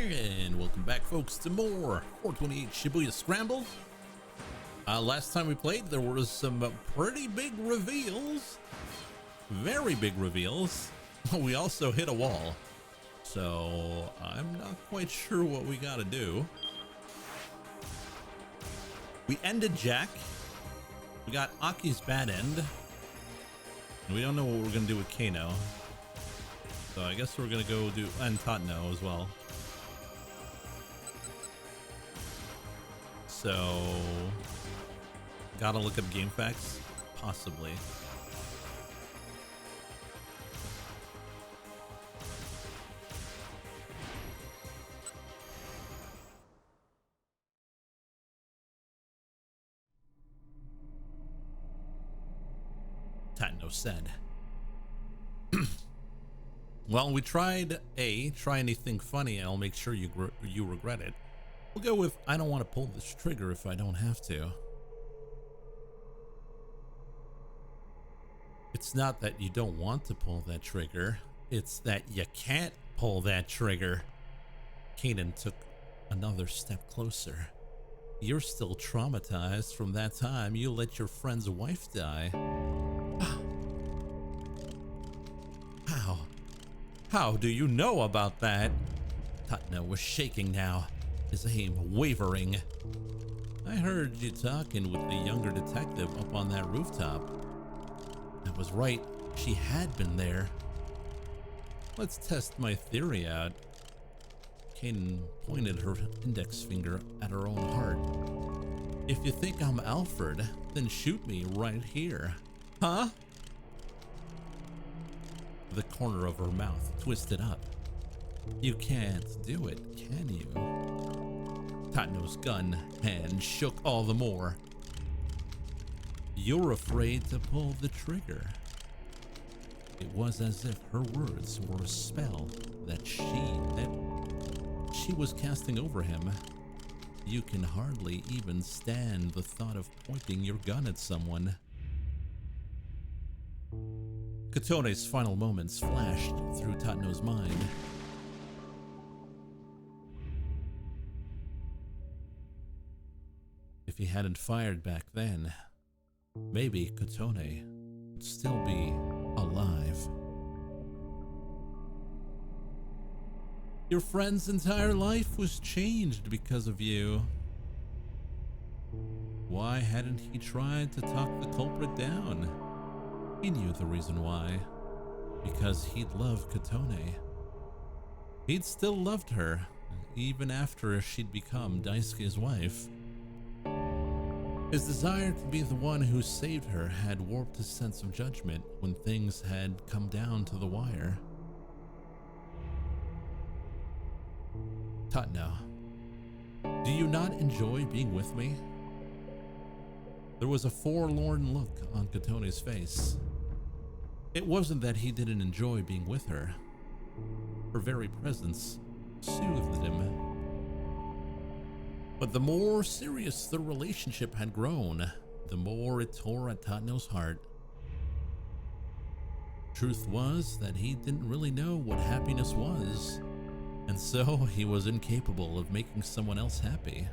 And welcome back, folks, to more 428 Shibuya Scramble. Last time we played, there were some pretty big reveals. Very big reveals. We also hit a wall. So I'm not quite sure what we gotta do. We ended Jack. We got Aki's bad end. And we don't know what we're gonna do with Kano. So I guess we're gonna go do and Tatno as well. So gotta look up game facts, possibly. Tatno said. Well, we tried try anything funny and I'll make sure you regret it. We'll go with I don't want to pull this trigger if I don't have to. It's not that you don't want to pull that trigger, it's that you can't pull that trigger. Kanan took another step closer. You're still traumatized from that time you let your friend's wife die. How do you know about that? Tatno was shaking now, his aim wavering. I heard you talking with the younger detective up on that rooftop. I was right, she had been there. Let's test my theory out. Kanan pointed her index finger at her own heart. If you think I'm Alfred, then shoot me right here. Huh? The corner of her mouth twisted up. You can't do it, can you? Tatno's gun hand shook all the more. You're afraid to pull the trigger. It was as if her words were a spell that she was casting over him. You can hardly even stand the thought of pointing your gun at someone. Katone's final moments flashed through Tatno's mind. If he hadn't fired back then, maybe Katone would still be alive. Your friend's entire life was changed because of you. Why hadn't he tried to talk the culprit down? He knew the reason why. Because he'd loved Katone. He'd still loved her, even after she'd become Daisuke's wife. His desire to be the one who saved her had warped his sense of judgment when things had come down to the wire. Tatno, do you not enjoy being with me? There was a forlorn look on Katone's face. It wasn't that he didn't enjoy being with her. Her very presence soothed him. But the more serious the relationship had grown, the more it tore at Tatno's heart. Truth was that he didn't really know what happiness was, and so he was incapable of making someone else happy.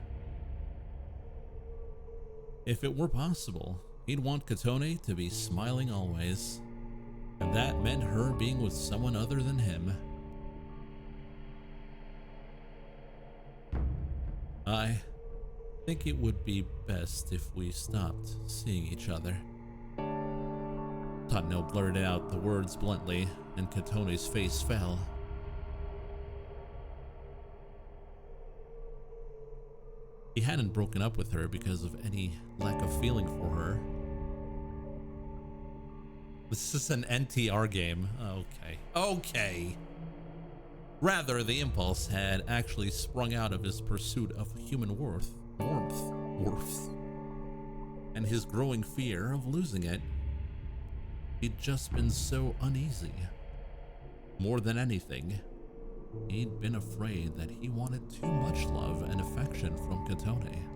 If it were possible, he'd want Katone to be smiling always, and that meant her being with someone other than him. I think it would be best if we stopped seeing each other. Tatno blurted out the words bluntly, and Katone's face fell. He hadn't broken up with her because of any lack of feeling for her. This is an NTR game. Okay. Rather, the impulse had actually sprung out of his pursuit of human warmth, and his growing fear of losing it. He'd just been so uneasy. More than anything, he'd been afraid that he wanted too much love and affection from Katone.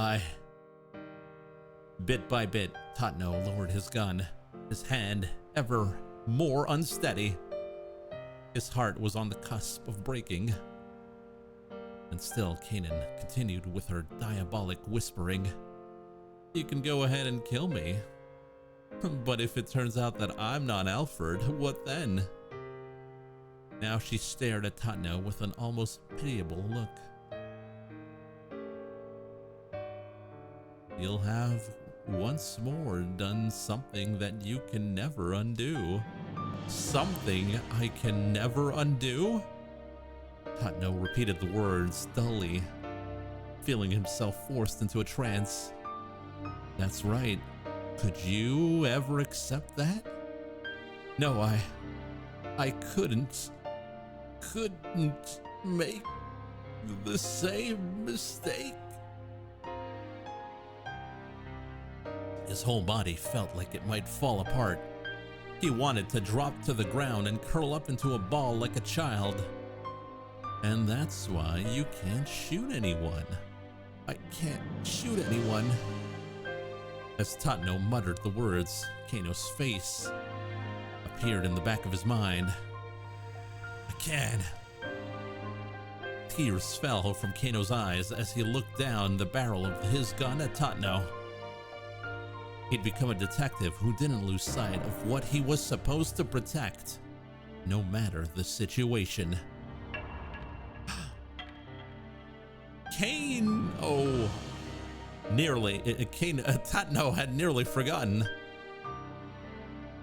I... Bit by bit, Tatno lowered his gun, his hand ever more unsteady. His heart was on the cusp of breaking. And still, Kanan continued with her diabolic whispering. You can go ahead and kill me. But if it turns out that I'm not Alfred, what then? Now she stared at Tatno with an almost pitiable look. You'll have once more done something that you can never undo. Something I can never undo? Tatno repeated the words dully, feeling himself forced into a trance. That's right. Could you ever accept that? No, I couldn't make the same mistake. His whole body felt like it might fall apart. He wanted to drop to the ground and curl up into a ball like a child. And that's why you can't shoot anyone. I can't shoot anyone. As Tatno muttered the words, Kano's face appeared in the back of his mind. I can. Tears fell from Kano's eyes as he looked down the barrel of his gun at Tatno. He'd become a detective who didn't lose sight of what he was supposed to protect, no matter the situation. Kane! Oh, nearly. Tatno had nearly forgotten.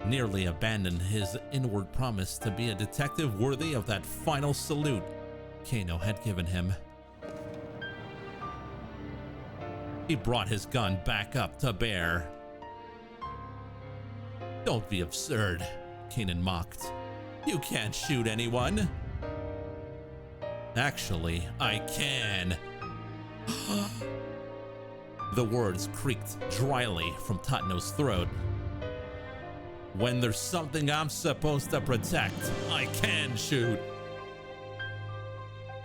Nearly abandoned his inward promise to be a detective worthy of that final salute Kano had given him. He brought his gun back up to bear. Don't be absurd, Kanan mocked. You can't shoot anyone. Actually, I can. The words creaked dryly from Tatno's throat. When there's something I'm supposed to protect, I can shoot.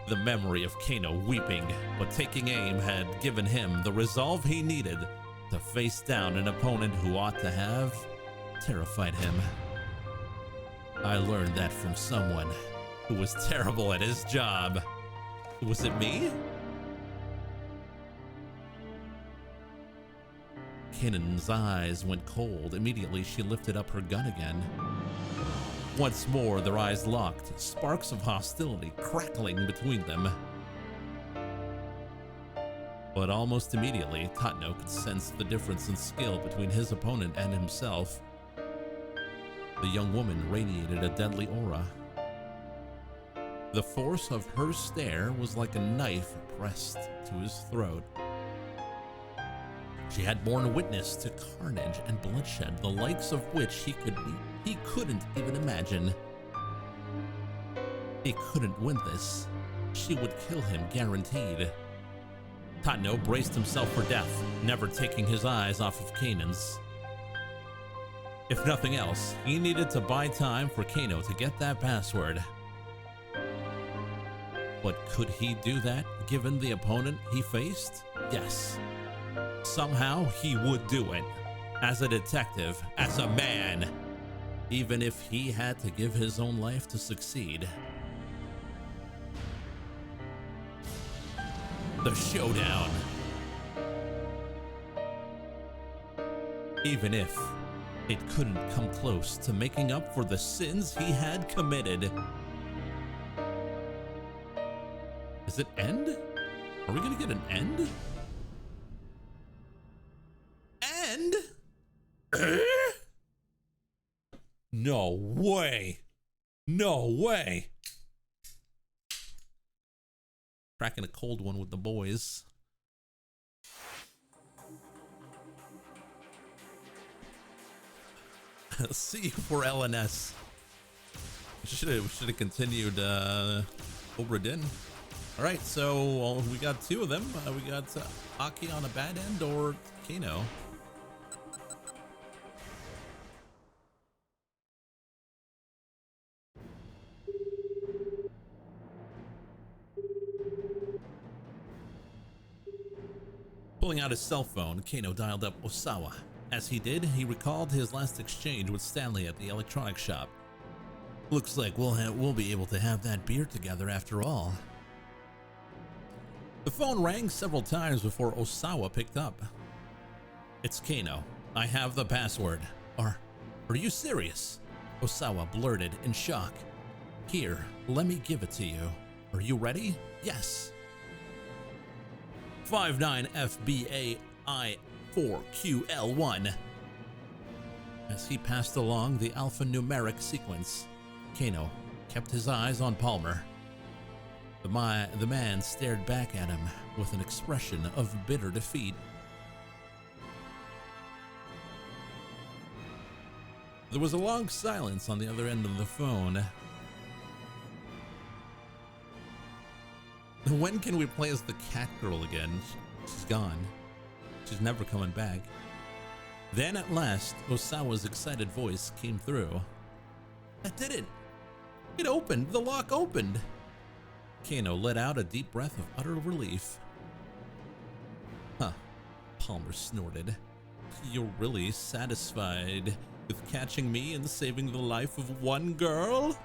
The memory of Kano weeping but taking aim had given him the resolve he needed to face down an opponent who ought to have terrified him. I learned that from someone who was terrible at his job. Was it me? Kanan's eyes went cold. Immediately, she lifted up her gun again. Once more, their eyes locked, sparks of hostility crackling between them. But almost immediately, Tatno could sense the difference in skill between his opponent and himself. The young woman radiated a deadly aura. The force of her stare was like a knife pressed to his throat. She had borne witness to carnage and bloodshed, the likes of which he couldn't even imagine. He couldn't win this. She would kill him, guaranteed. Tatno braced himself for death, never taking his eyes off of Kanan's. If nothing else, he needed to buy time for Kano to get that password. But could he do that, given the opponent he faced? Yes. Somehow he would do it. As a detective, as a man. Even if he had to give his own life to succeed. The showdown. Even if it couldn't come close to making up for the sins he had committed. Is it end? Are we gonna get an end? End? No way. No way. Cracking a cold one with the boys. C for LNS. We should have continued Obra Dinn. All right, so we got two of them. We got Aki on a bad end or Kano. Pulling out his cell phone, Kano dialed up Osawa. As he did, he recalled his last exchange with Stanley at the electronics shop. Looks like we'll be able to have that beer together after all. The phone rang several times before Osawa picked up. It's Kano. I have the password. Are you serious? Osawa blurted in shock. Here, let me give it to you. Are you ready? Yes. 59FBAI4QL1. As he passed along the alphanumeric sequence, Kano kept his eyes on Palmer. The man stared back at him with an expression of bitter defeat. There was a long silence on the other end of the phone. When can we play as the cat girl again? She's gone. She's never coming back. Then at last, Osawa's excited voice came through. I did it! It opened! The lock opened! Kano let out a deep breath of utter relief. Huh, Palmer snorted. You're really satisfied with catching me and saving the life of one girl?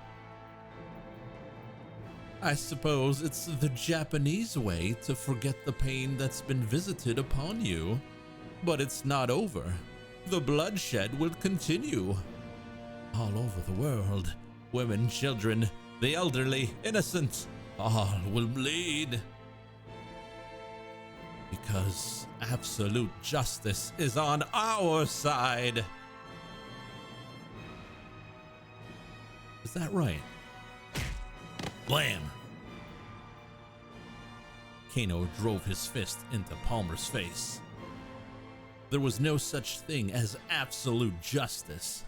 I suppose it's the Japanese way to forget the pain that's been visited upon you. But it's not over. The bloodshed will continue. All over the world, women, children, the elderly, innocent, all will bleed. Because absolute justice is on our side. Is that right? Blam! Kano drove his fist into Palmer's face. There was no such thing as absolute justice.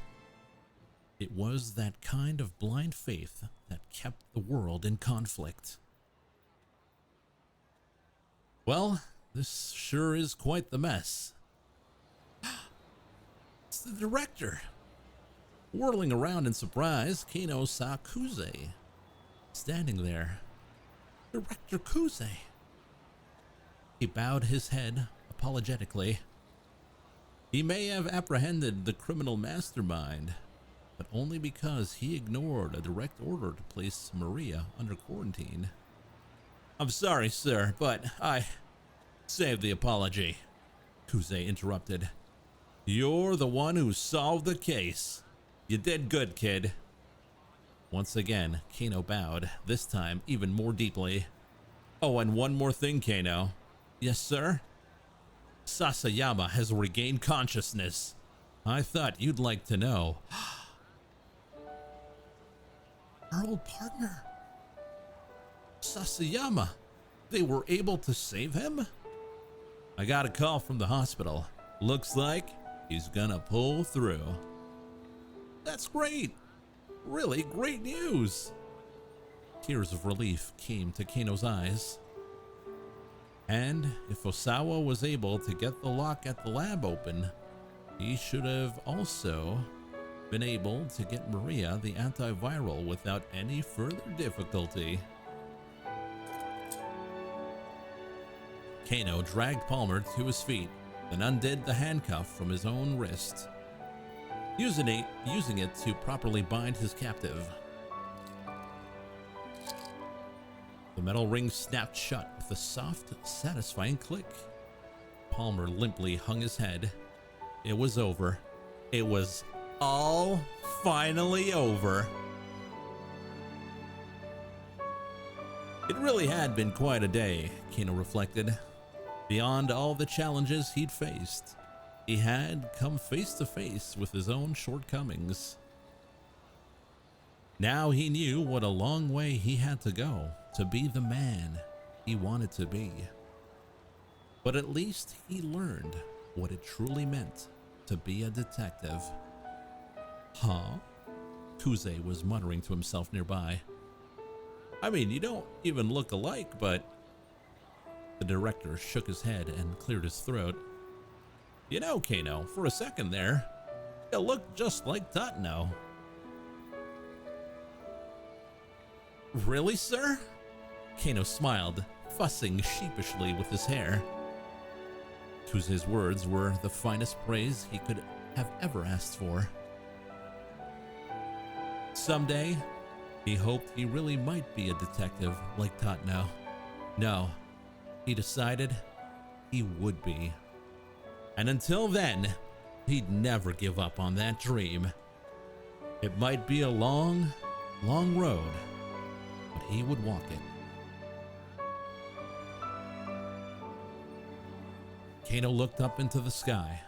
It was that kind of blind faith that kept the world in conflict. Well, this sure is quite the mess. It's the director. Whirling around in surprise, Kano saw Kuze standing there. Director Kuze. He bowed his head apologetically. He may have apprehended the criminal mastermind, but only because he ignored a direct order to place Maria under quarantine. I'm sorry, sir, but save the apology, Kuze interrupted. You're the one who solved the case. You did good, kid. Once again, Kano bowed, this time even more deeply. Oh, and one more thing, Kano. Yes, sir? Sasayama has regained consciousness. I thought you'd like to know. Our old partner. Sasayama. They were able to save him? I got a call from the hospital. Looks like he's gonna pull through. That's great. Really great news. Tears of relief came to Kano's eyes. And if Osawa was able to get the lock at the lab open, he should have also been able to get Maria the antiviral without any further difficulty. Kano dragged Palmer to his feet, then undid the handcuff from his own wrist, using it to properly bind his captive. The metal ring snapped shut with a soft, satisfying click. Palmer limply hung his head. It was over. It was all finally over. It really had been quite a day, Kano reflected. Beyond all the challenges he'd faced, he had come face to face with his own shortcomings. Now he knew what a long way he had to go to be the man he wanted to be. But at least he learned what it truly meant to be a detective. Huh? Kuze was muttering to himself nearby. I mean, you don't even look alike, but... The director shook his head and cleared his throat. You know, Kano, for a second there, you look just like Tatno. Really, sir? Kano smiled, fussing sheepishly with his hair. whose his words were the finest praise he could have ever asked for. Someday, he hoped he really might be a detective like Tatno. No, he decided he would be. And until then, he'd never give up on that dream. It might be a long, long road, but he would walk it. Kano looked up into the sky.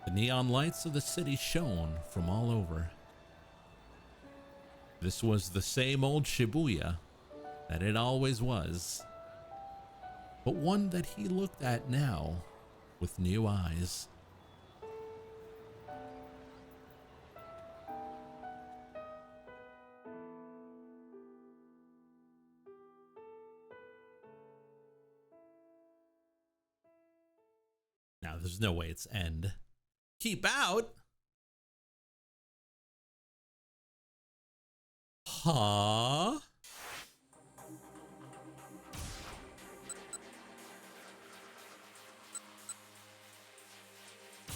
The neon lights of the city shone from all over. This was the same old Shibuya that it always was, but one that he looked at now with new eyes. Now, there's no way it's end. Keep out? Huh?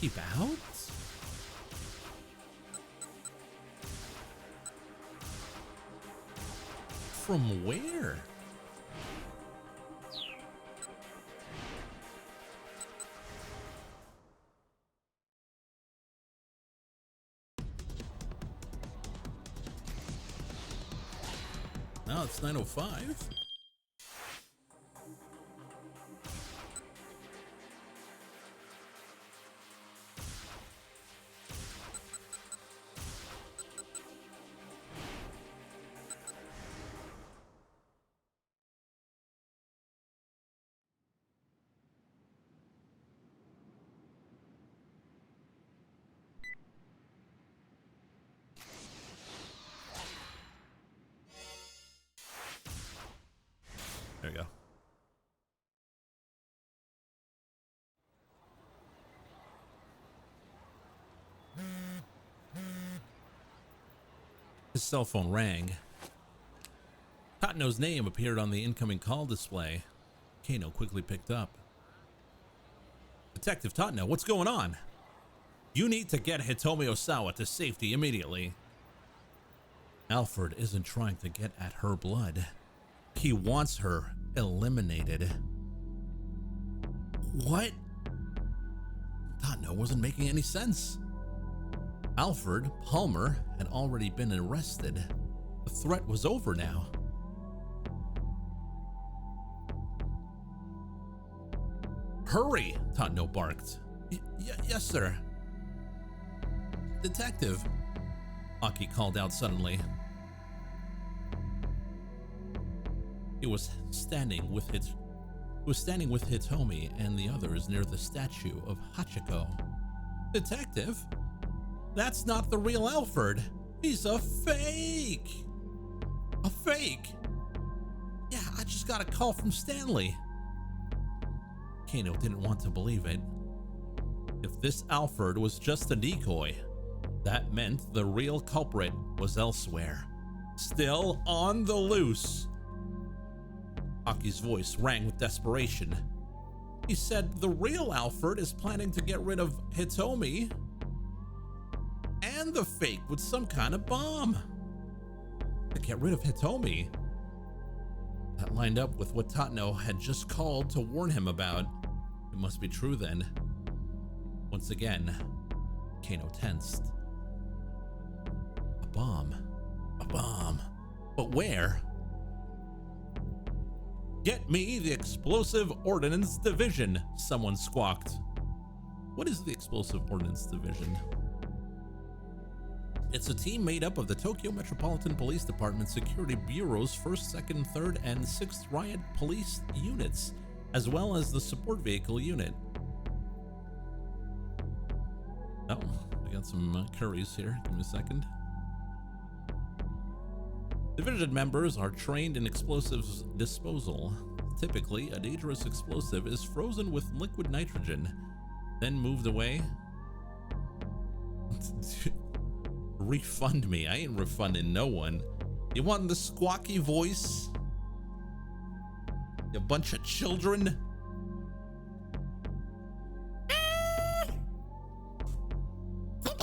Keep out? From where? No, it's 9:05. There we go. His cell phone rang. Tatno's name appeared on the incoming call display. Kano quickly picked up. Detective Tatno, what's going on? You need to get Hitomi Osawa to safety immediately. Alfred isn't trying to get at her blood. He wants her eliminated. What? Tatno wasn't making any sense. Alfred Palmer had already been arrested. The threat was over now. Hurry, Tatno barked. Yes, sir. Detective, Aki called out suddenly. He was standing with Hitomi and the others near the statue of Hachiko. Detective? That's not the real Alfred. He's a fake. A fake? Yeah, I just got a call from Stanley. Kano didn't want to believe it. If this Alfred was just a decoy, that meant the real culprit was elsewhere, still on the loose. Aki's voice rang with desperation. He said the real Alfred is planning to get rid of Hitomi and the fake with some kind of bomb. To get rid of Hitomi? That lined up with what Tatno had just called to warn him about. It must be true then. Once again, Kano tensed. A bomb. A bomb. But where? Get me the Explosive Ordnance Division, someone squawked. What is the Explosive Ordnance Division? It's a team made up of the Tokyo Metropolitan Police Department Security Bureau's 1st, 2nd, 3rd, and 6th Riot Police units, as well as the support vehicle unit. Oh, we got some curries here. Give me a second. Division members are trained in explosives disposal. Typically, a dangerous explosive is frozen with liquid nitrogen, then moved away. Refund me. I ain't refunding no one. You want the squawky voice? You bunch of children?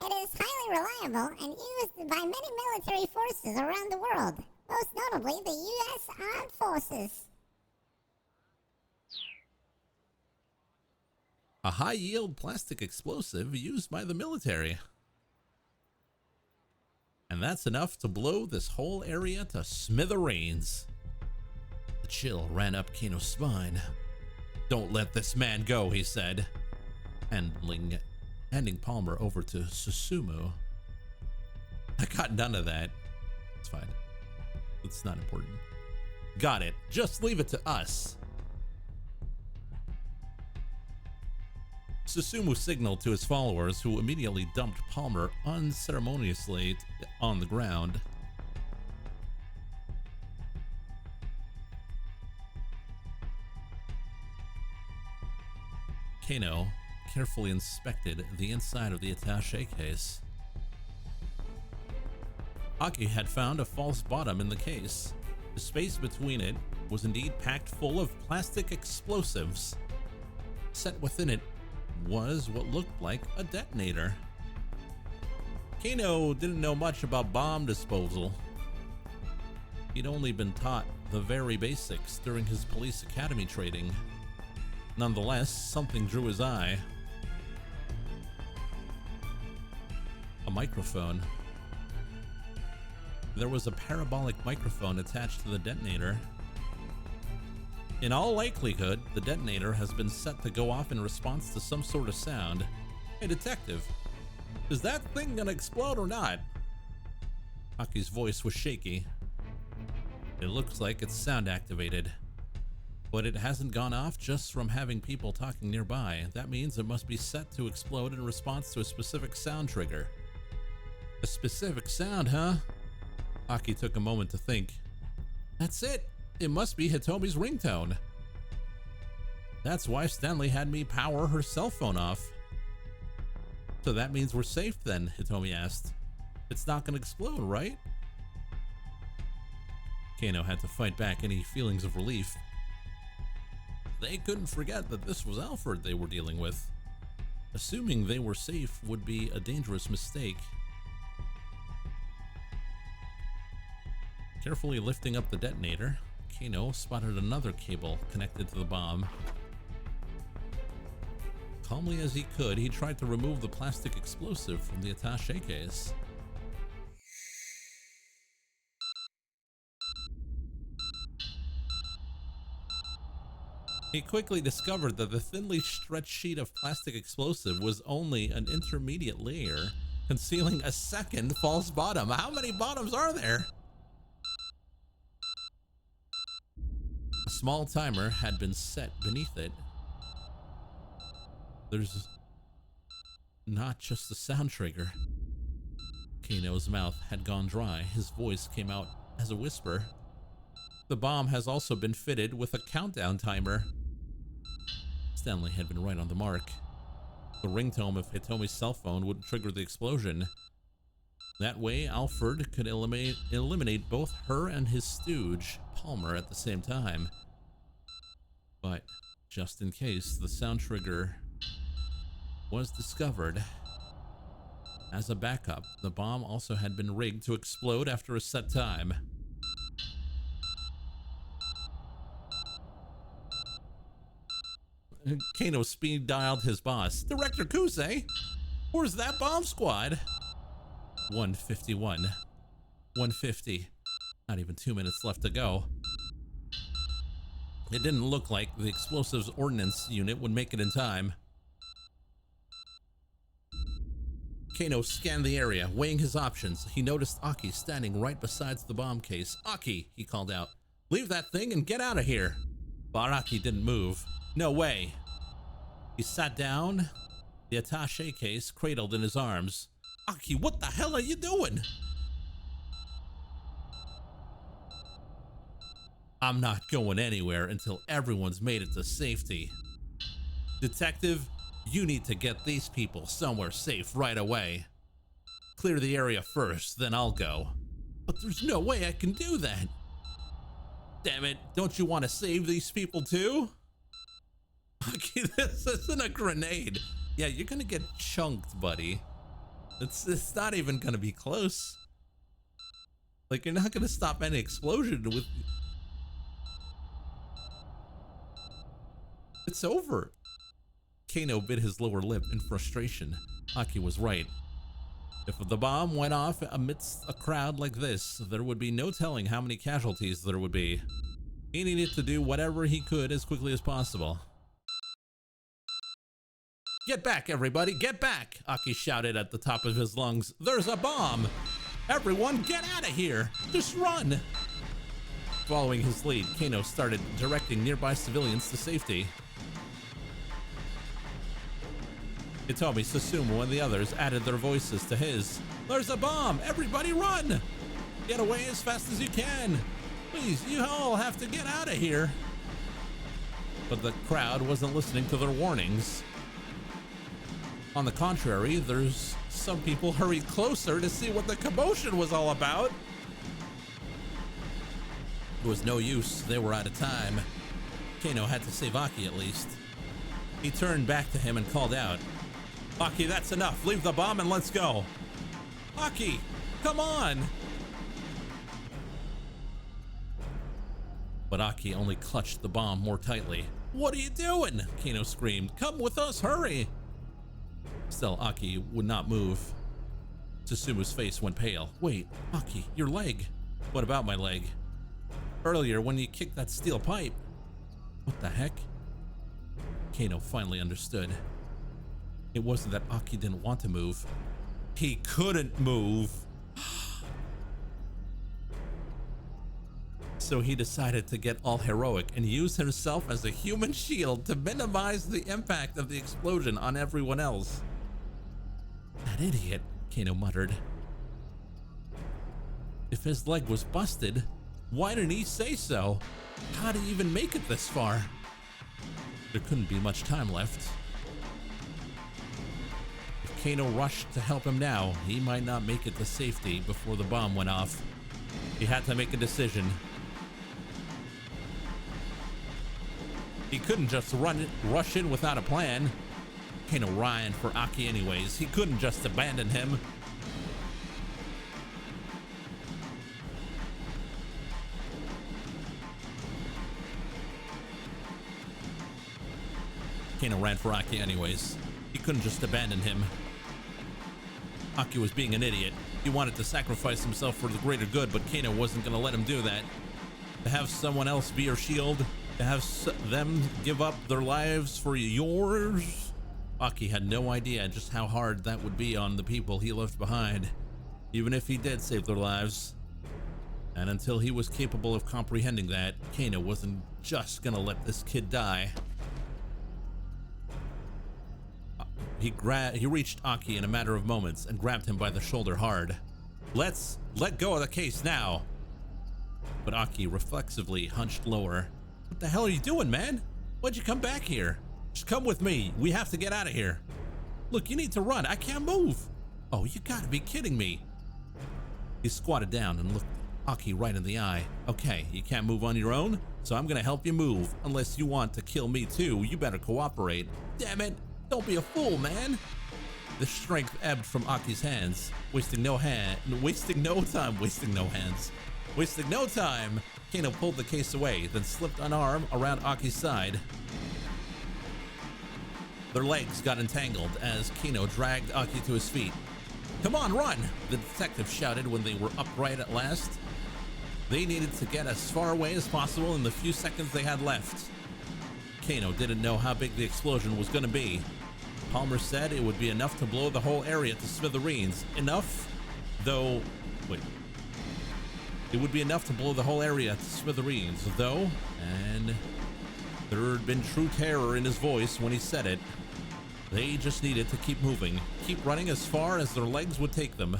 It is highly reliable and used by many military forces around the world, most notably the U.S. Armed Forces. A high-yield plastic explosive used by the military. And that's enough to blow this whole area to smithereens. The chill ran up Kano's spine. Don't let this man go, he said, handing Palmer over to Susumu. I got none of that. It's fine. It's not important. Got it. Just leave it to us. Susumu signaled to his followers, who immediately dumped Palmer unceremoniously on the ground. Kano carefully inspected the inside of the attaché case. Aki had found a false bottom in the case. The space between it was indeed packed full of plastic explosives. Set within it was what looked like a detonator. Kano didn't know much about bomb disposal. He'd only been taught the very basics during his police academy training. Nonetheless, something drew his eye. A microphone. There was a parabolic microphone attached to the detonator. In all likelihood, the detonator has been set to go off in response to some sort of sound. Hey, detective, is that thing gonna explode or not? Aki's voice was shaky. It looks like it's sound activated, but it hasn't gone off just from having people talking nearby. That means it must be set to explode in response to a specific sound trigger. A specific sound, huh? Aki took a moment to think. That's it. It must be Hitomi's ringtone. That's why Stanley had me power her cell phone off. So that means we're safe then, Hitomi asked. It's not gonna explode, right? Kano had to fight back any feelings of relief. They couldn't forget that this was Alfred they were dealing with. Assuming they were safe would be a dangerous mistake. Carefully lifting up the detonator, Kano spotted another cable connected to the bomb. Calmly as he could, he tried to remove the plastic explosive from the attaché case. He quickly discovered that the thinly stretched sheet of plastic explosive was only an intermediate layer, concealing a second false bottom. How many bottoms are there? A small timer had been set beneath it. There's not just a sound trigger. Kano's mouth had gone dry. His voice came out as a whisper. The bomb has also been fitted with a countdown timer. Stanley had been right on the mark. The ringtone of Hitomi's cell phone would trigger the explosion. That way, Alfred could eliminate both her and his stooge, Palmer, at the same time. But just in case the sound trigger was discovered. As a backup, the bomb also had been rigged to explode after a set time. Kano speed dialed his boss. Director Kusei, where's that bomb squad? 151. 150. Not even 2 minutes left to go. It didn't look like the explosives ordnance unit would make it in time. Kano scanned the area, weighing his options. He noticed Aki standing right beside the bomb case. Aki, he called out, leave that thing and get out of here. But Aki didn't move. No way. He sat down, the attaché case cradled in his arms. Aki, what the hell are you doing? I'm not going anywhere until everyone's made it to safety. Detective, you need to get these people somewhere safe right away. Clear the area first, then I'll go. But there's no way I can do that. Damn it, don't you want to save these people too? Okay, this isn't a grenade. Yeah, you're gonna get chunked, buddy. It's not even gonna be close. Like, you're not gonna stop any explosion with... It's over. Kano bit his lower lip in frustration. Aki was right. If the bomb went off amidst a crowd like this, there would be no telling how many casualties there would be. He needed to do whatever he could as quickly as possible. Get back, everybody, get back! Aki shouted at the top of his lungs. There's a bomb! Everyone, get out of here! Just run! Following his lead, Kano started directing nearby civilians to safety. Hitomi, Susumu, and the others added their voices to his. There's a bomb! Everybody run! Get away as fast as you can! Please, you all have to get out of here! But the crowd wasn't listening to their warnings. On the contrary, there's some people hurried closer to see what the commotion was all about. It was no use, they were out of time. Kano had to save Aki at least. He turned back to him and called out, Aki, that's enough. Leave the bomb and let's go. Aki, come on. But Aki only clutched the bomb more tightly. What are you doing? Kano screamed. Come with us, hurry. Still, Aki would not move. Susumu's face went pale. Wait, Aki, your leg. What about my leg? Earlier when you kicked that steel pipe. What the heck? Kano finally understood. It wasn't that Aki didn't want to move. He couldn't move. So he decided to get all heroic and use himself as a human shield to minimize the impact of the explosion on everyone else. That idiot, Kano muttered. If his leg was busted, why didn't he say so? How did he even make it this far? There couldn't be much time left. If Kano rushed to help him now, he might not make it to safety before the bomb went off. He had to make a decision. He couldn't just rush in without a plan. Kano ran for Aki anyways. He couldn't just abandon him. Kano ran for Aki anyways. He couldn't just abandon him. Aki was being an idiot. He wanted to sacrifice himself for the greater good, but Kano wasn't going to let him do that. To have someone else be your shield, to have them give up their lives for yours. Aki had no idea just how hard that would be on the people he left behind, even if he did save their lives. And until he was capable of comprehending that, Kano wasn't just gonna let this kid die. He reached Aki in a matter of moments and grabbed him by the shoulder hard. Let's let go of the case now. But Aki reflexively hunched lower. What the hell are you doing, man? Why'd you come back here? Just come with me. We have to get out of here. Look, you need to run. I can't move. Oh, you gotta be kidding me. He squatted down and looked Aki right in the eye. Okay, you can't move on your own, so I'm gonna help you move. Unless you want to kill me too, you better cooperate. Damn it. Don't be a fool, man. The strength ebbed from Aki's hands, wasting no time. Kano pulled the case away, then slipped an arm around Aki's side. Their legs got entangled as Kano dragged Aki to his feet. Come on, run! The detective shouted when they were upright at last. They needed to get as far away as possible in the few seconds they had left. Kano didn't know how big the explosion was going to be. Palmer said it would be enough to blow the whole area to smithereens. It would be enough to blow the whole area to smithereens, though, and there had been true terror in his voice when he said it. They just needed to keep moving, keep running as far as their legs would take them.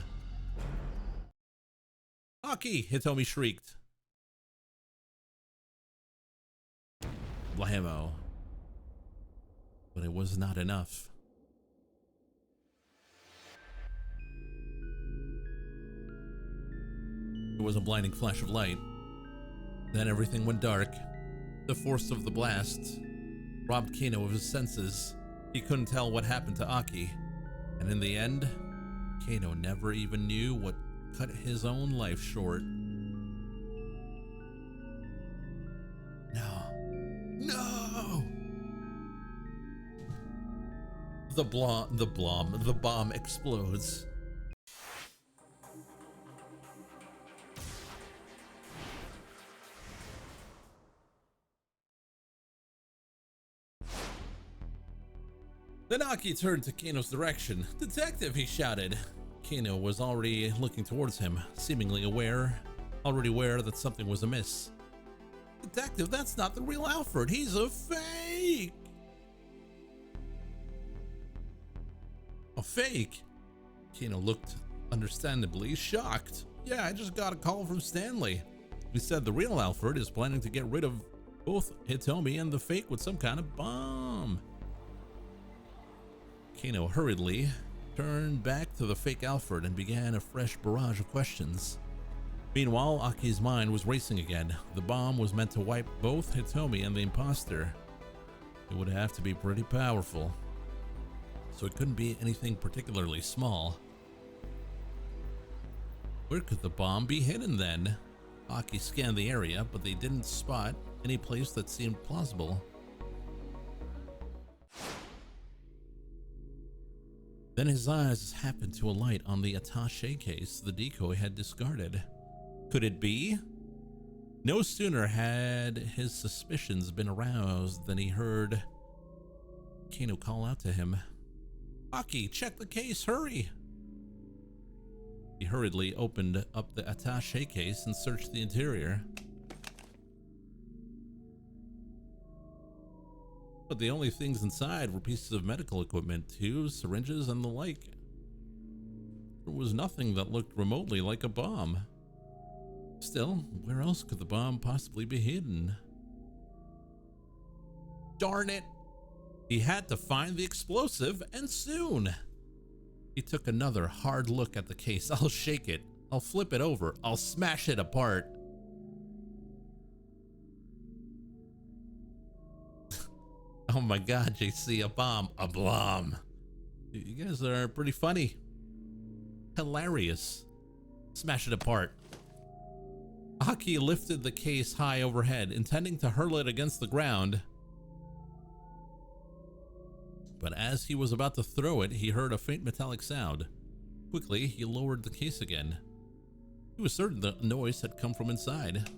Aki! Hitomi shrieked. Blammo. But it was not enough. It was a blinding flash of light. Then everything went dark. The force of the blast robbed Kano of his senses. He couldn't tell what happened to Aki. And in the end, Kano never even knew what cut his own life short. No! The bomb explodes. Then Aki turned to Kano's direction. "Detective," he shouted. Kano was already looking towards him, seemingly already aware that something was amiss. "Detective, that's not the real Alfred. He's a fake." "A fake?" Kano looked understandably shocked. "Yeah, I just got a call from Stanley. He said the real Alfred is planning to get rid of both Hitomi and the fake with some kind of bomb." Kano hurriedly turned back to the fake Alfred and began a fresh barrage of questions. Meanwhile, Aki's mind was racing again. The bomb was meant to wipe both Hitomi and the imposter. It would have to be pretty powerful, so it couldn't be anything particularly small. Where could the bomb be hidden then? Aki scanned the area, but they didn't spot any place that seemed plausible. Then his eyes happened to alight on the attaché case the decoy had discarded. Could it be? No sooner had his suspicions been aroused than he heard Kano call out to him. "Aki, check the case, hurry!" He hurriedly opened up the attaché case and searched the interior. But the only things inside were pieces of medical equipment, tubes, syringes, and the like. There was nothing that looked remotely like a bomb. Still, where else could the bomb possibly be hidden? Darn it! He had to find the explosive, and soon! He took another hard look at the case. "I'll shake it. I'll flip it over. I'll smash it apart." Oh my god, JC, a bomb. A blom. You guys are pretty funny. Hilarious. Smash it apart. Aki lifted the case high overhead, intending to hurl it against the ground. But as he was about to throw it, he heard a faint metallic sound. Quickly, he lowered the case again. He was certain the noise had come from inside.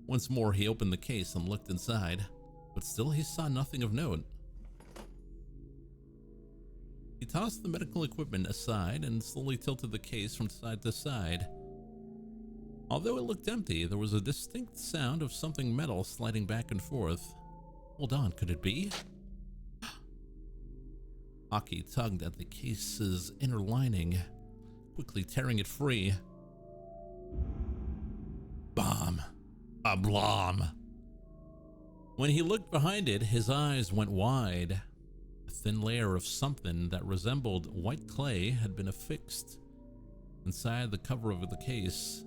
Once more, he opened the case and looked inside, but still he saw nothing of note. He tossed the medical equipment aside and slowly tilted the case from side to side. Although it looked empty, there was a distinct sound of something metal sliding back and forth. Hold on, could it be? Aki tugged at the case's inner lining, quickly tearing it free. Bomb. A blom. When he looked behind it, his eyes went wide. A thin layer of something that resembled white clay had been affixed inside the cover of the case.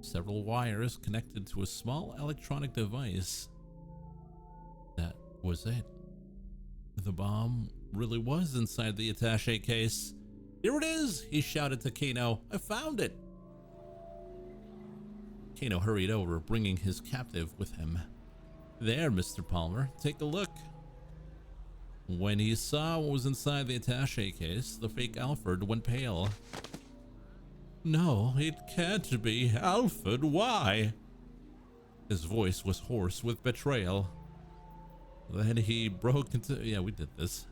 Several wires connected to a small electronic device. That was it. The bomb really was inside the attaché case. "Here it is!" he shouted to Kano. "I found it!" Kano hurried over, bringing his captive with him. "There, Mr. Palmer, take a look." When he saw what was inside the attaché case, the fake Alfred went pale. "No, it can't be. Alfred, why?" His voice was hoarse with betrayal. Then he broke into... Yeah, we did this.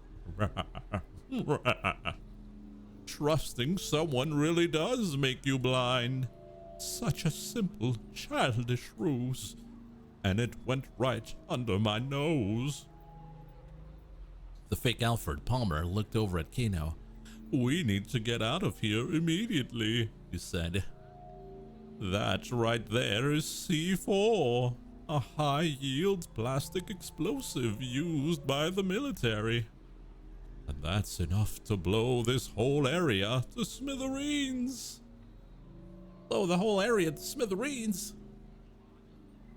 "Trusting someone really does make you blind. Such a simple, childish ruse. And it went right under my nose." The fake Alfred Palmer looked over at Kano. "We need to get out of here immediately," he said. "That right there is C4, a high-yield plastic explosive used by the military. And that's enough to blow this whole area to smithereens." "Blow the whole area to smithereens?"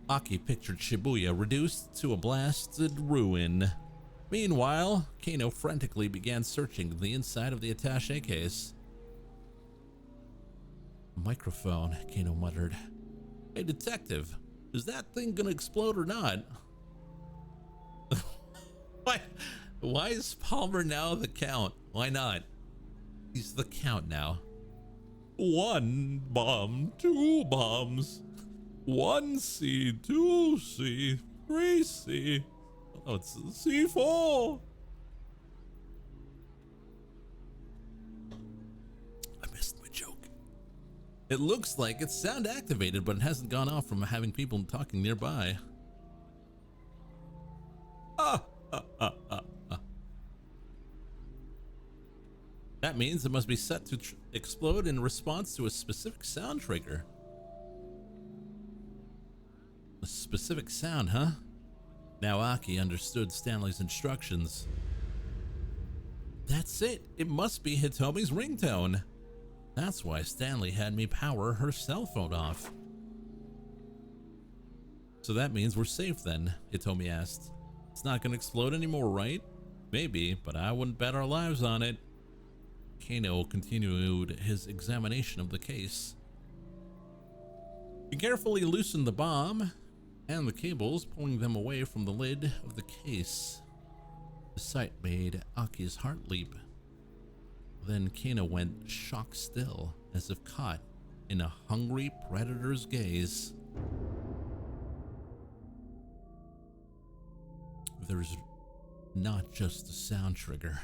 Aki pictured Shibuya reduced to a blasted ruin. Meanwhile, Kano frantically began searching the inside of the attaché case. "Microphone," Kano muttered. "Hey, detective, is that thing gonna explode or not?" Why is Palmer now the count? Why not? He's the count now. "1 bomb, 2 bombs. 1C, 2C, 3C. Oh, it's C4. I missed my joke. It looks like it's sound activated, but it hasn't gone off from having people talking nearby. That means it must be set to explode in response to a specific sound trigger. A specific sound, huh? Now Aki understood Stanley's instructions. That's it. It must be Hitomi's ringtone. That's why Stanley had me power her cell phone off. So that means we're safe then, Hitomi asked. It's not going to explode anymore, right? Maybe, but I wouldn't bet our lives on it. Kano continued his examination of the case. He carefully loosened the bomb and the cables, pulling them away from the lid of the case. The sight made Aki's heart leap. Then Kano went shock still, as if caught in a hungry predator's gaze. There's not just a sound trigger.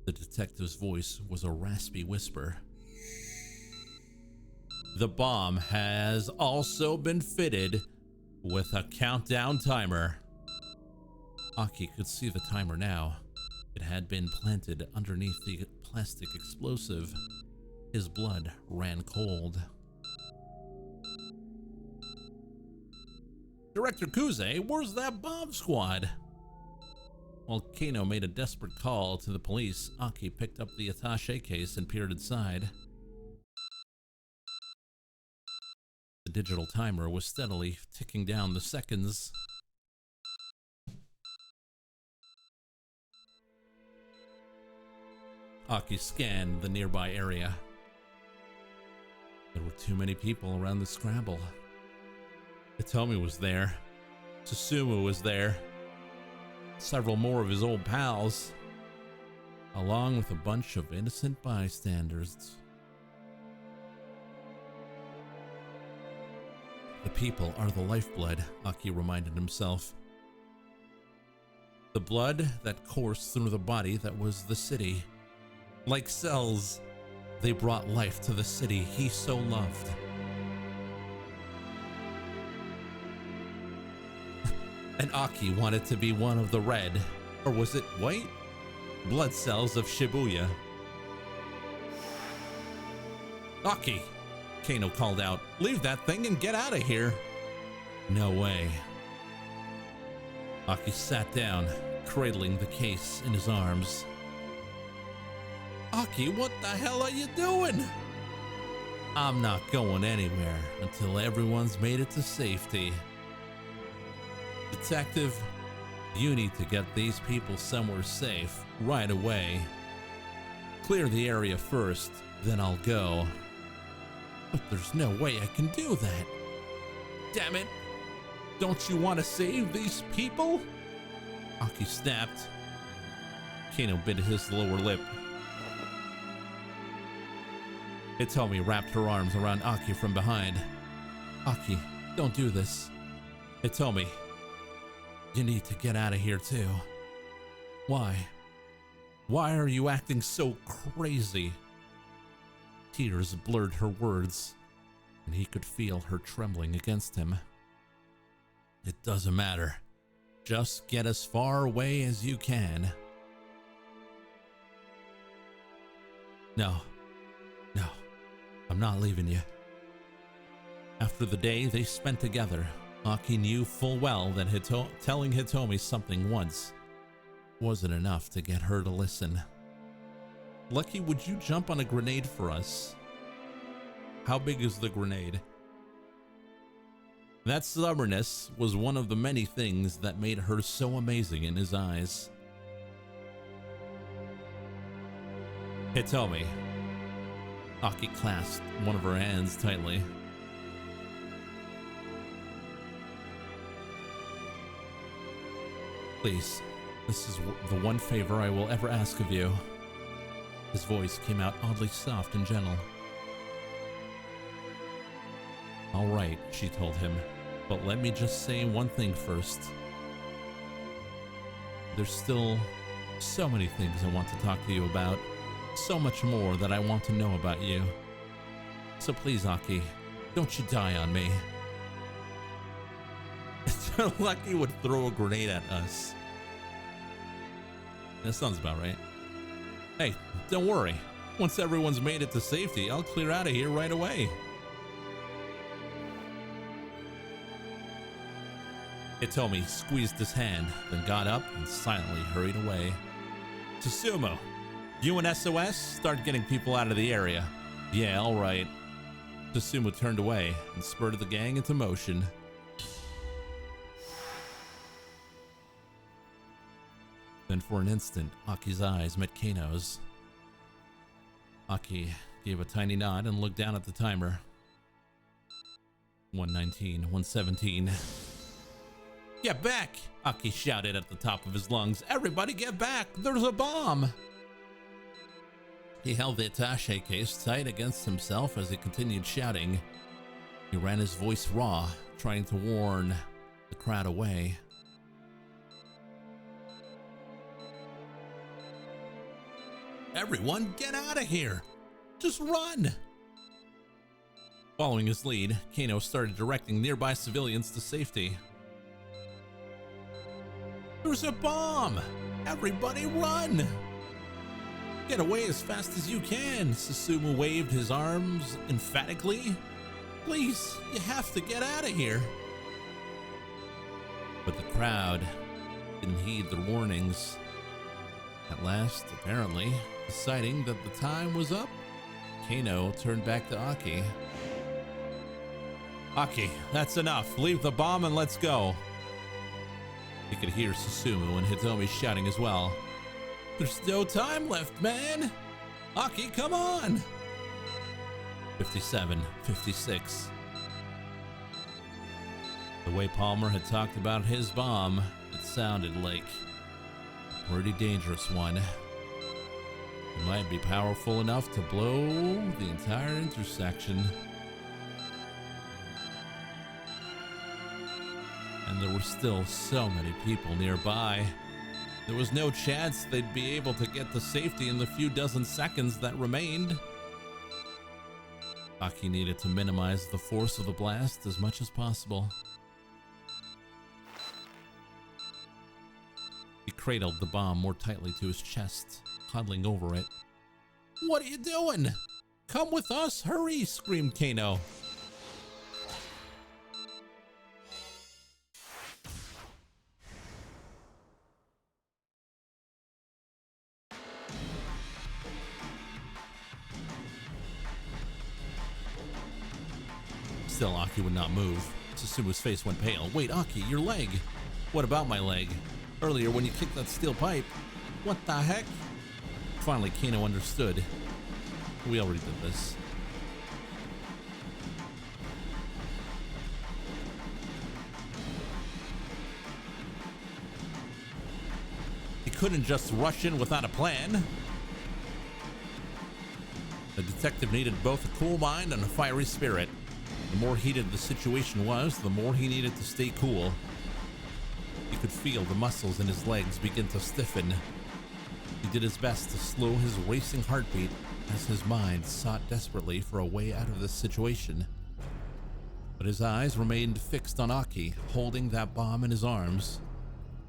The detective's voice was a raspy whisper. The bomb has also been fitted with a countdown timer. Aki could see the timer now. It had been planted underneath the plastic explosive. His blood ran cold. Director Kuze, where's that bomb squad? While Kano made a desperate call to the police, Aki picked up the attaché case and peered inside. The digital timer was steadily ticking down the seconds. Aki scanned the nearby area. There were too many people around the scramble. Hitomi was there. Susumu was there. Several more of his old pals, along with a bunch of innocent bystanders. The people are the lifeblood, Aki reminded himself. The blood that coursed through the body that was the city. Like cells, they brought life to the city he so loved. And Aki wanted to be one of the red, or was it white? Blood cells of Shibuya. Aki, Kano called out, leave that thing and get out of here. No way. Aki sat down, cradling the case in his arms. Aki, what the hell are you doing? I'm not going anywhere until everyone's made it to safety. Detective, you need to get these people somewhere safe right away. Clear the area first, then I'll go. But there's no way I can do that. Damn it! Don't you want to save these people? Aki snapped. Kano bit his lower lip. Hitomi wrapped her arms around Aki from behind. Aki, don't do this. Hitomi, you need to get out of here too. Why? Why are you acting so crazy? Tears blurred her words, and he could feel her trembling against him. It doesn't matter. Just get as far away as you can. No, I'm not leaving you. After the day they spent together, Aki knew full well that telling Hitomi something once wasn't enough to get her to listen. Lucky, would you jump on a grenade for us? How big is the grenade? That stubbornness was one of the many things that made her so amazing in his eyes. Hitomi. Aki clasped one of her hands tightly. Please, this is the one favor I will ever ask of you. His voice came out oddly soft and gentle. All right, she told him, but let me just say one thing first. there's still so many things I want to talk to you about. So much more that I want to know about you. So please, Aki, don't you die on me. Lucky would throw a grenade at us. That sounds about right. Hey, don't worry. Once everyone's made it to safety, I'll clear out of here right away. Hitomi squeezed his hand, then got up and silently hurried away. Tsusumu, you and SOS start getting people out of the area. Yeah, all right. Tsusumu turned away and spurred the gang into motion. Then for an instant, Aki's eyes met Kano's. Aki gave a tiny nod and looked down at the timer. 1:19, 1:17. Get back! Aki shouted at the top of his lungs. Everybody get back! There's a bomb! He held the attaché case tight against himself as he continued shouting. He ran his voice raw, trying to warn the crowd away. Everyone, get out of here! Just run! Following his lead, Kano started directing nearby civilians to safety. There's a bomb! Everybody run! Get away as fast as you can! Susumu waved his arms emphatically. Please, you have to get out of here! But the crowd didn't heed the warnings. At last, apparently, deciding that the time was up, Kano turned back to Aki. Aki, that's enough. Leave the bomb and let's go. He could hear Susumu and Hitomi shouting as well. There's no time left, man. Aki, come on. 57, 56. The way Palmer had talked about his bomb, it sounded like a pretty dangerous one. It might be powerful enough to blow the entire intersection. And there were still so many people nearby. There was no chance they'd be able to get to safety in the few dozen seconds that remained. Aki needed to minimize the force of the blast as much as possible. He cradled the bomb more tightly to his chest, huddling over it. What are you doing? Come with us, hurry! Screamed Kano. Still, Aki would not move. Susumu's face went pale. Wait, Aki, your leg. What about my leg? Earlier when you kicked that steel pipe. What the heck? Finally, Kano understood. We already did this. He couldn't just rush in without a plan. The detective needed both a cool mind and a fiery spirit. The more heated the situation was, the more he needed to stay cool. He could feel the muscles in his legs begin to stiffen. He did his best to slow his racing heartbeat as his mind sought desperately for a way out of this situation. But his eyes remained fixed on Aki, holding that bomb in his arms.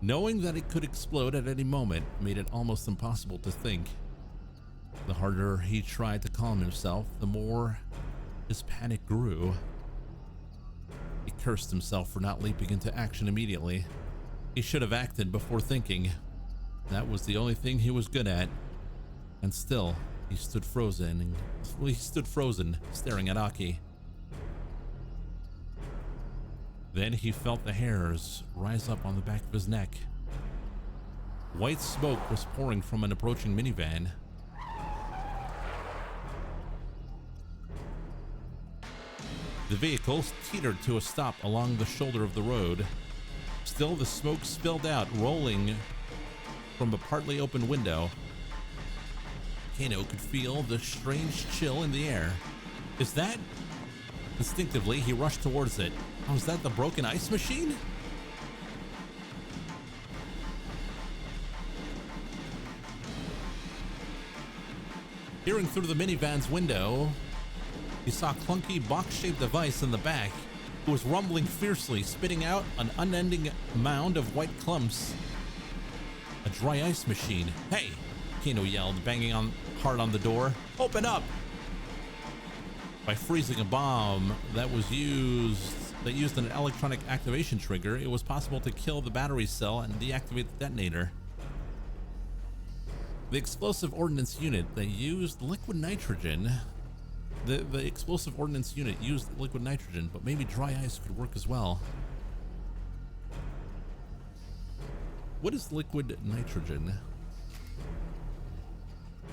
Knowing that it could explode at any moment made it almost impossible to think. The harder he tried to calm himself, the more his panic grew. He cursed himself for not leaping into action immediately. He should have acted before thinking. That was the only thing he was good at. And still, he stood frozen, staring at Aki. Then he felt the hairs rise up on the back of his neck. White smoke was pouring from an approaching minivan. The vehicle teetered to a stop along the shoulder of the road. Still, the smoke spilled out, rolling from a partly open window. Kano could feel the strange chill in the air. Is that? Instinctively, he rushed towards it. Oh, is that the broken ice machine? Peering through the minivan's window, he saw a clunky box-shaped device in the back. It was rumbling fiercely, spitting out an unending mound of white clumps. A dry ice machine. Hey, Kano yelled, banging hard on the door. Open up! By freezing a bomb that used an electronic activation trigger, it was possible to kill the battery cell and deactivate the detonator. The explosive ordnance unit that used liquid nitrogen. The explosive ordnance unit used liquid nitrogen, but maybe dry ice could work as well. What is liquid nitrogen?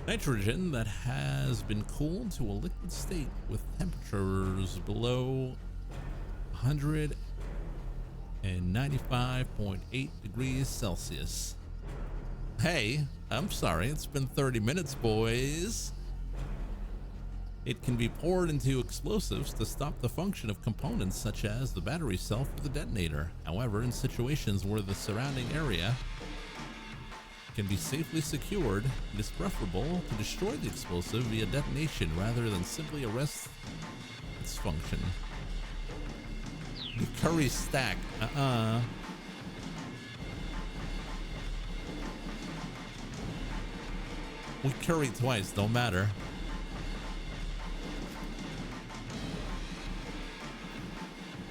Nitrogen that has been cooled to a liquid state with temperatures below 195.8 degrees Celsius. Hey, I'm sorry, it's been 30 minutes, boys. It can be poured into explosives to stop the function of components such as the battery cell for the detonator. However, in situations where the surrounding area can be safely secured, it is preferable to destroy the explosive via detonation rather than simply arrest its function. The curry stack. We curry twice, don't matter.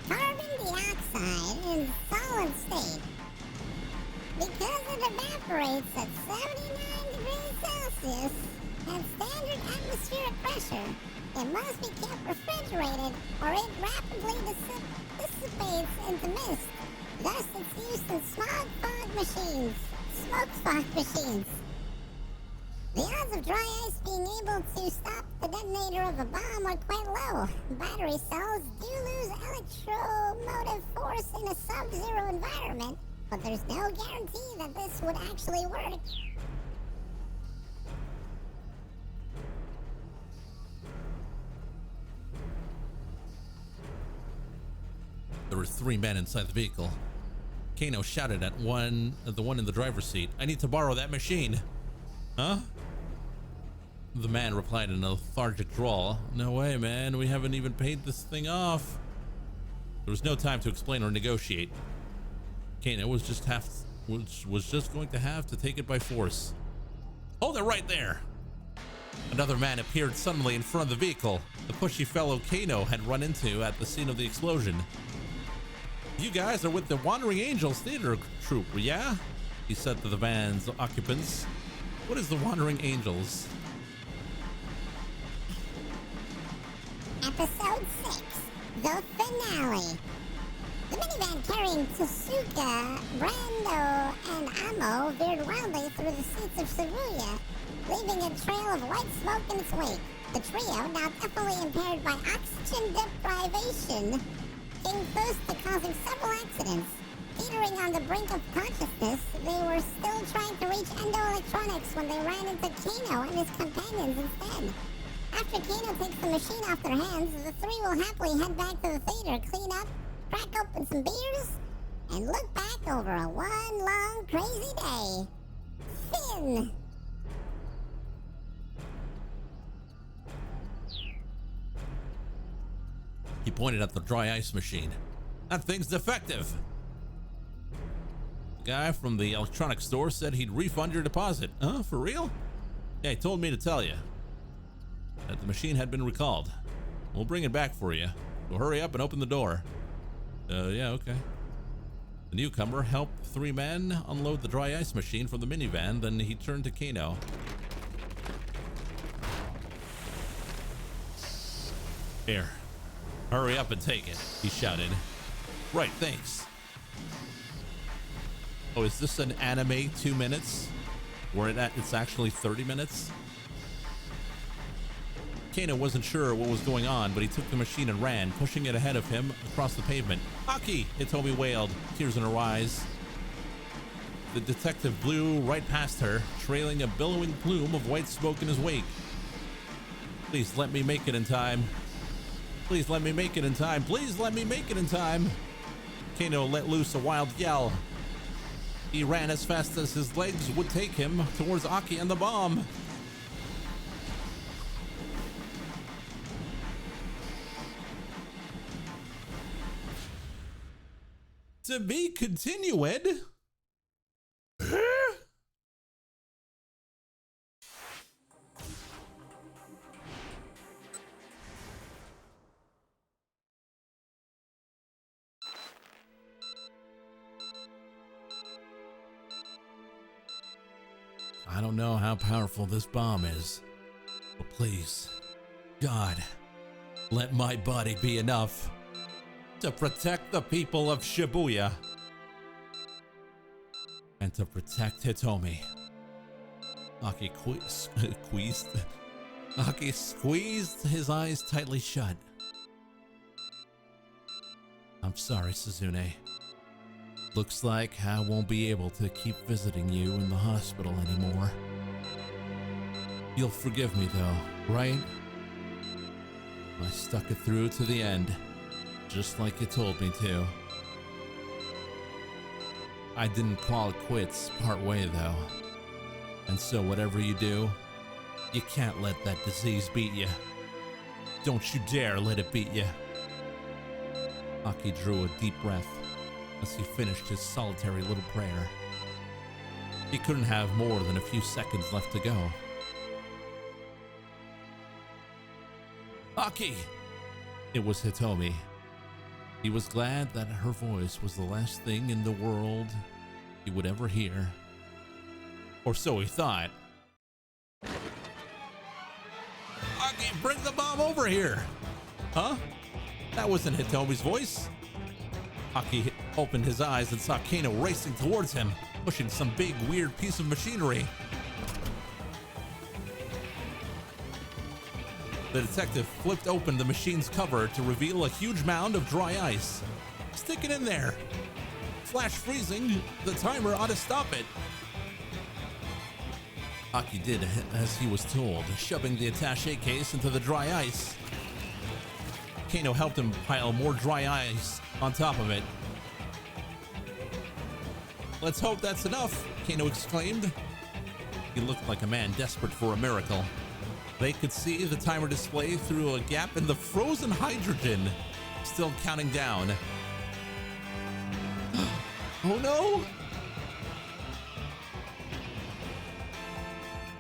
Carbon dioxide in solid state. Because it evaporates at 79 degrees Celsius at standard atmospheric pressure, it must be kept refrigerated or it rapidly dissipates into mist. Thus, it's used in smoke fog machines. The odds of dry ice being able to stop the detonator of a bomb are quite low. Battery cells do lose electromotive force in a sub-zero environment, but there's no guarantee that this would actually work. There were 3 men inside the vehicle. Kano shouted at the one in the driver's seat. I need to borrow that machine. Huh? The man replied in a lethargic drawl. No way, man. We haven't even paid this thing off. There was no time to explain or negotiate. Kano was just going to have to take it by force. Hold it right there. Another man appeared suddenly in front of the vehicle, the pushy fellow Kano had run into at the scene of the explosion. You guys are with the Wandering Angels theater troupe, yeah? He said to the van's occupants. What is the Wandering Angels? Episode 6, the finale. The minivan carrying Tsuka, Brando, and Amo veered wildly through the streets of Shibuya, leaving a trail of white smoke in its wake. The trio, now definitely impaired by oxygen deprivation, came close to causing several accidents. Teetering on the brink of consciousness, they were still trying to reach Endo Electronics when they ran into Kano and his companions instead. After Kano takes the machine off their hands, the 3 will happily head back to the theater, clean up, crack open some beers, and look back over a one long crazy day. Finn! He pointed at the dry ice machine. That thing's defective. The guy from the electronics store said he'd refund your deposit. Huh? For real? Yeah, he told me to tell you that the machine had been recalled. We'll bring it back for you. So hurry up and open the door. Yeah, okay. The newcomer helped 3 men unload the dry ice machine from the minivan, then he turned to Kano. Here, hurry up and take it, he shouted. Right, thanks. Oh, is this an anime 2 minutes? Where it's actually 30 minutes? Kano wasn't sure what was going on, but he took the machine and ran, pushing it ahead of him across the pavement. Aki! Hitomi wailed, tears in her eyes. The detective blew right past her, trailing a billowing plume of white smoke in his wake. Please let me make it in time. Please let me make it in time. Please let me make it in time. Kano let loose a wild yell. He ran as fast as his legs would take him towards Aki and the bomb. To be continued. I don't know how powerful this bomb is, but please, God, let my body be enough to protect the people of Shibuya and to protect Hitomi. Aki squeezed his eyes tightly shut. I'm sorry, Suzune. Looks like I won't be able to keep visiting you in the hospital anymore. You'll forgive me though, right? I stuck it through to the end, just like you told me to. I didn't call it quits part way though. And so whatever you do, you can't let that disease beat you. Don't you dare let it beat you. Aki drew a deep breath as he finished his solitary little prayer. He couldn't have more than a few seconds left to go. Aki! It was Hitomi. He was glad that her voice was the last thing in the world he would ever hear. Or so he thought. Aki, bring the bomb over here! Huh? That wasn't Hitomi's voice. Aki opened his eyes and saw Kano racing towards him, pushing some big, weird piece of machinery. The detective flipped open the machine's cover to reveal a huge mound of dry ice. Stick it in there. Flash freezing, the timer ought to stop it. Aki did as he was told, shoving the attaché case into the dry ice. Kano helped him pile more dry ice on top of it. Let's hope that's enough, Kano exclaimed. He looked like a man desperate for a miracle. They could see the timer display through a gap in the frozen hydrogen, still counting down. Oh no!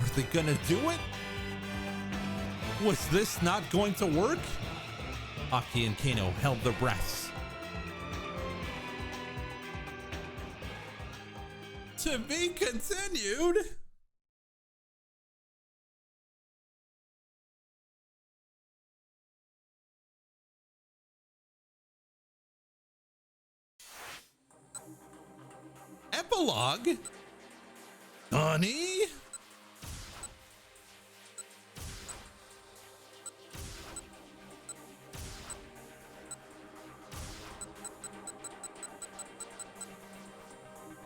Are they gonna do it? Was this not going to work? Aki and Kano held their breaths. To be continued. Epilogue? Honey?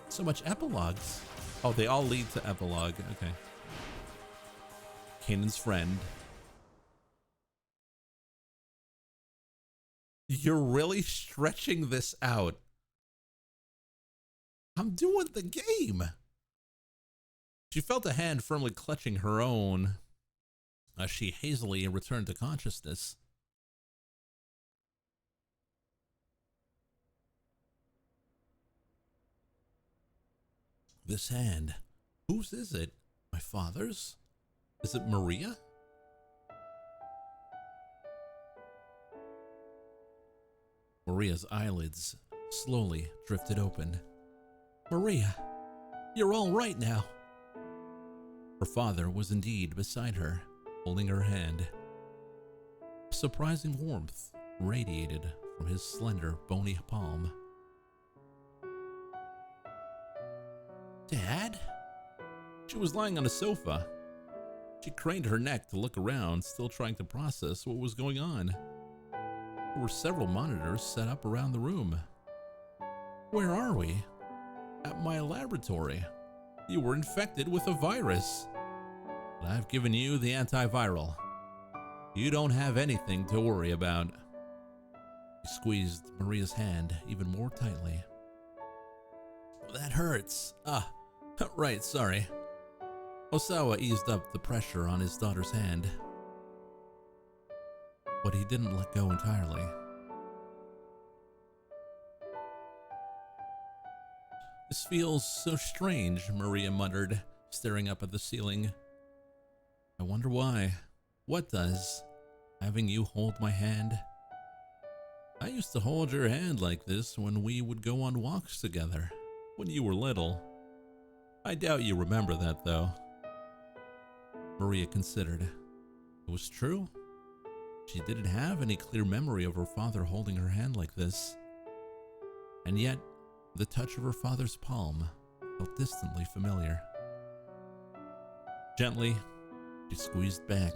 So much epilogues. Oh, they all lead to epilogue. Okay. Kanan's friend. You're really stretching this out. I'm doing the game. She felt a hand firmly clutching her own as she hazily returned to consciousness. This hand, whose is it? My father's? Is it Maria? Maria's eyelids slowly drifted open. Maria, you're all right now. Her father was indeed beside her, holding her hand. A surprising warmth radiated from his slender, bony palm. Dad? She was lying on a sofa. She craned her neck to look around, still trying to process what was going on. There were several monitors set up around the room. Where are we? At my laboratory. You were infected with a virus. But I've given you the antiviral. You don't have anything to worry about. He squeezed Maria's hand even more tightly. That hurts. Ah, right, sorry. Osawa eased up the pressure on his daughter's hand. But he didn't let go entirely. This feels so strange, Maria muttered, staring up at the ceiling. I wonder why. What does? Having you hold my hand? I used to hold your hand like this when we would go on walks together, when you were little. I doubt you remember that, though. Maria considered. It was true. She didn't have any clear memory of her father holding her hand like this. And yet, the touch of her father's palm felt distantly familiar. Gently, she squeezed back.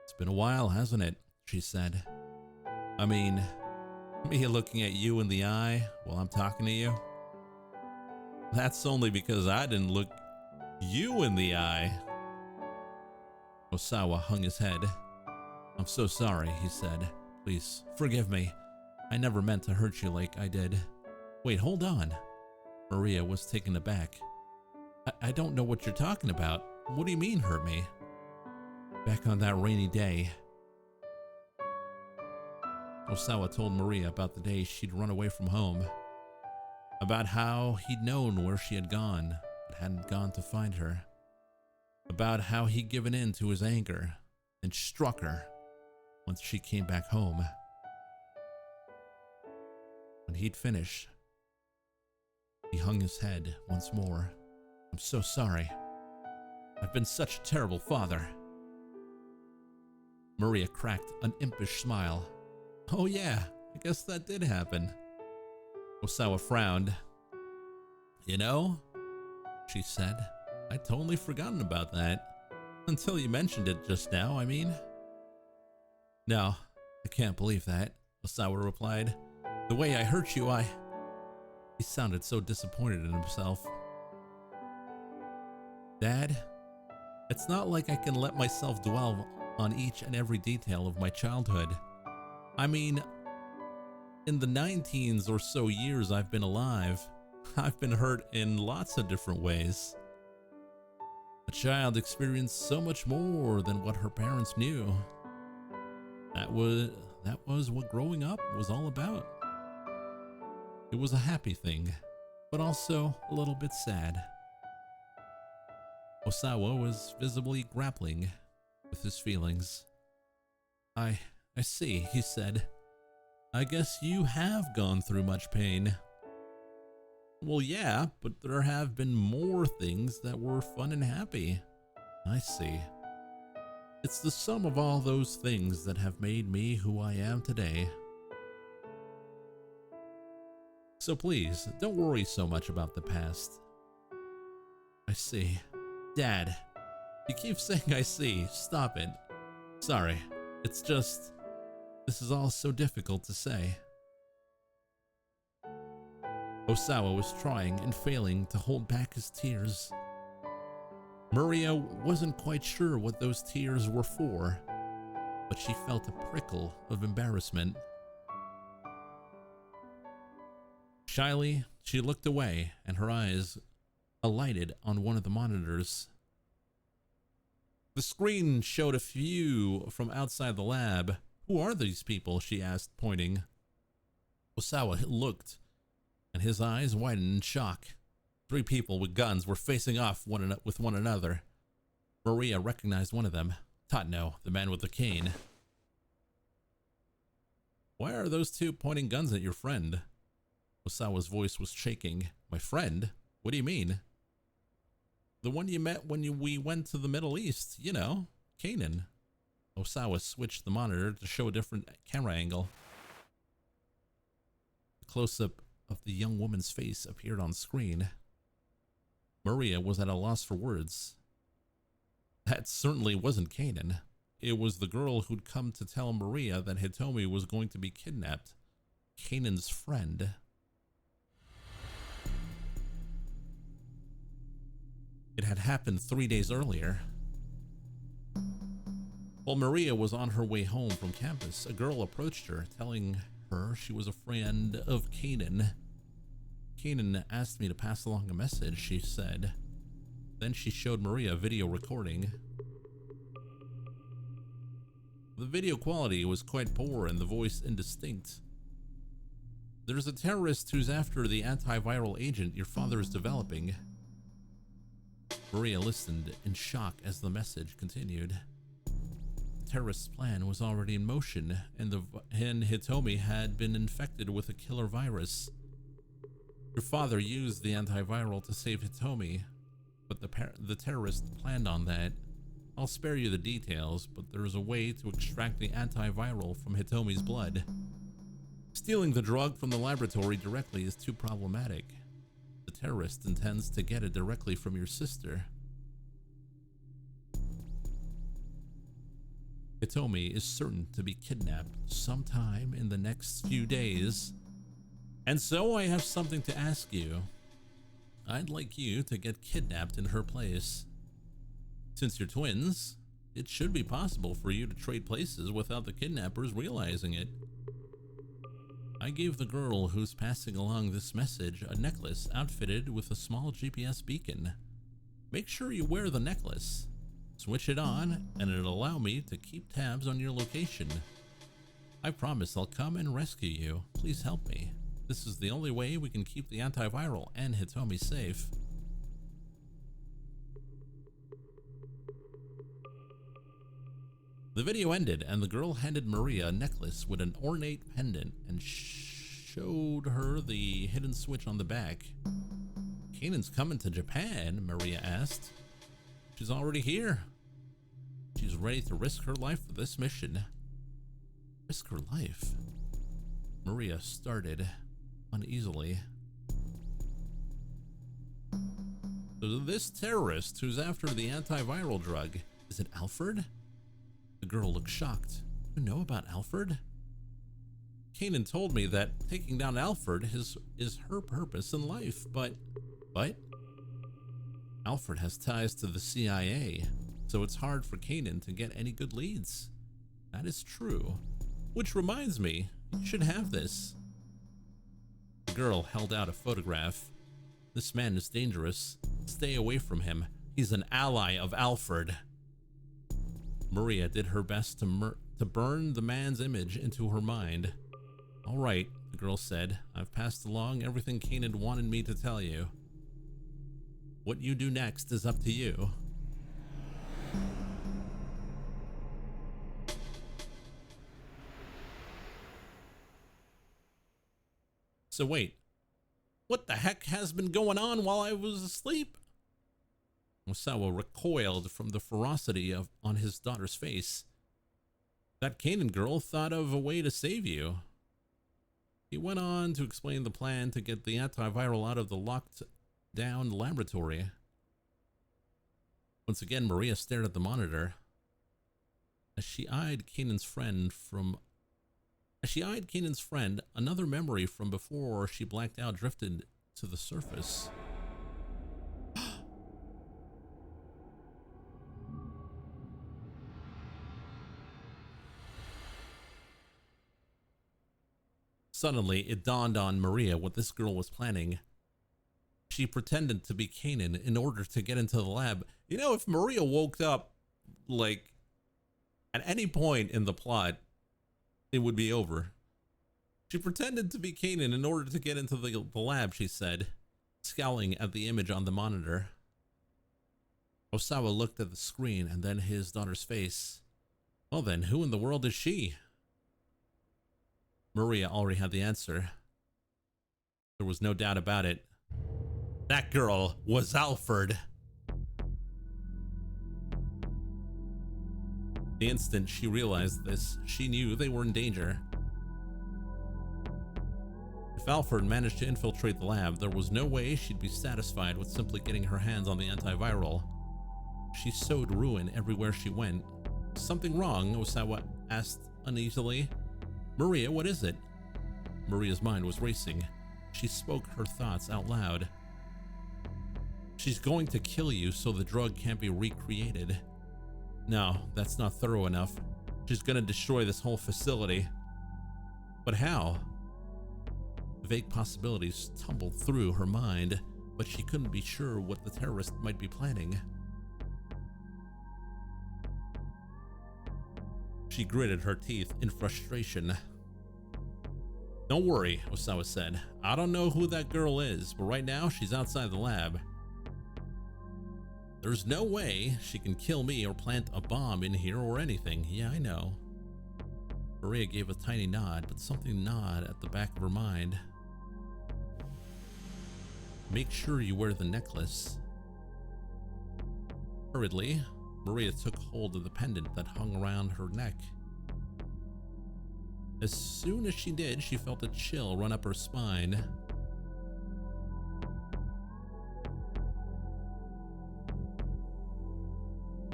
It's been a while, hasn't it? She said. I mean, me looking at you in the eye while I'm talking to you? That's only because I didn't look you in the eye. Osawa hung his head. I'm so sorry, he said. Please, forgive me. I never meant to hurt you like I did. Wait, hold on. Maria was taken aback. I don't know what you're talking about. What do you mean, hurt me? Back on that rainy day. Osawa told Maria about the day she'd run away from home. About how he'd known where she had gone, but hadn't gone to find her. About how he'd given in to his anger and struck her once she came back home. When he'd finished, he hung his head once more. I'm so sorry. I've been such a terrible father. Maria cracked an impish smile. Oh yeah, I guess that did happen. Osawa frowned. You know, she said, I'd totally forgotten about that. Until you mentioned it just now, I mean. No, I can't believe that, Osawa replied. The way I hurt you, He sounded so disappointed in himself. Dad, it's not like I can let myself dwell on each and every detail of my childhood. I mean, in the 19 or so years I've been alive, I've been hurt in lots of different ways. A child experienced so much more than what her parents knew. That was what growing up was all about. It was a happy thing, but also a little bit sad. Osawa was visibly grappling with his feelings. I see, he said. I guess you have gone through much pain. Well, yeah, but there have been more things that were fun and happy. I see. It's the sum of all those things that have made me who I am today. So please, don't worry so much about the past. I see. Dad, you keep saying I see. Stop it. Sorry. It's just, this is all so difficult to say. Osawa was trying and failing to hold back his tears. Maria wasn't quite sure what those tears were for, but she felt a prickle of embarrassment. Shyly, she looked away and her eyes alighted on one of the monitors. The screen showed a view from outside the lab. Who are these people? She asked, pointing. Osawa looked, and his eyes widened in shock. 3 people with guns were facing off with one another. Maria recognized one of them, Tatno, the man with the cane. Why are those 2 pointing guns at your friend? Osawa's voice was shaking. My friend? What do you mean? The one you met when we went to the Middle East, you know, Kanan. Osawa switched the monitor to show a different camera angle. A close-up of the young woman's face appeared on screen. Maria was at a loss for words. That certainly wasn't Kanan. It was the girl who'd come to tell Maria that Hitomi was going to be kidnapped. Kanan's friend. It had happened 3 days earlier. While Maria was on her way home from campus, a girl approached her, telling her she was a friend of Kanan. Kanan asked me to pass along a message, she said. Then she showed Maria a video recording. The video quality was quite poor and the voice indistinct. There's a terrorist who's after the antiviral agent your father is developing. Maria listened in shock as the message continued. The terrorist's plan was already in motion, and Hitomi had been infected with a killer virus. Your father used the antiviral to save Hitomi, but the terrorist planned on that. I'll spare you the details, but there is a way to extract the antiviral from Hitomi's blood. Stealing the drug from the laboratory directly is too problematic. The terrorist intends to get it directly from your sister. Hitomi is certain to be kidnapped sometime in the next few days. And so I have something to ask you. I'd like you to get kidnapped in her place. Since you're twins, it should be possible for you to trade places without the kidnappers realizing it. I gave the girl who's passing along this message a necklace outfitted with a small GPS beacon. Make sure you wear the necklace. Switch it on, and it'll allow me to keep tabs on your location. I promise I'll come and rescue you. Please help me. This is the only way we can keep the antiviral and Hitomi safe. The video ended, and the girl handed Maria a necklace with an ornate pendant and showed her the hidden switch on the back. Kanan's coming to Japan, Maria asked. She's already here. She's ready to risk her life for this mission. Risk her life? Maria started uneasily. So this terrorist who's after the antiviral drug, is it Alfred? The girl looked shocked. You know about Alfred? Kanan told me that taking down Alfred is her purpose in life, but Alfred has ties to the CIA, so it's hard for Kanan to get any good leads. That is true. Which reminds me, you should have this. The girl held out a photograph. This man is dangerous. Stay away from him. He's an ally of Alfred. Maria did her best to burn the man's image into her mind. All right, the girl said. I've passed along everything Kanan wanted me to tell you. What you do next is up to you. So wait, what the heck has been going on while I was asleep? Osawa recoiled from the ferocity on his daughter's face. That Kanan girl thought of a way to save you. He went on to explain the plan to get the antiviral out of the locked down laboratory. Once again, Maria stared at the monitor. As she eyed Kanan's friend, another memory from before she blacked out drifted to the surface. Suddenly, it dawned on Maria what this girl was planning. She pretended to be Kanan in order to get into the lab. You know, if Maria woke up, like, at any point in the plot, it would be over. She pretended to be Kanan in order to get into the lab, she said, scowling at the image on the monitor. Osawa looked at the screen and then his daughter's face. Well then, who in the world is she? Maria already had the answer. There was no doubt about it. That girl was Alfred. The instant she realized this, she knew they were in danger. If Alfred managed to infiltrate the lab, there was no way she'd be satisfied with simply getting her hands on the antiviral. She sowed ruin everywhere she went. Something wrong? Osawa asked uneasily. Maria, what is it? Maria's mind was racing. She spoke her thoughts out loud. She's going to kill you so the drug can't be recreated. No, that's not thorough enough. She's gonna destroy this whole facility. But how? Vague possibilities tumbled through her mind, but she couldn't be sure what the terrorist might be planning. She gritted her teeth in frustration. Don't worry, Osawa said. I don't know who that girl is, but right now she's outside the lab. There's no way she can kill me or plant a bomb in here or anything. Yeah, I know. Maria gave a tiny nod, but something gnawed at the back of her mind. Make sure you wear the necklace. Hurriedly, Maria took hold of the pendant that hung around her neck. As soon as she did, she felt a chill run up her spine.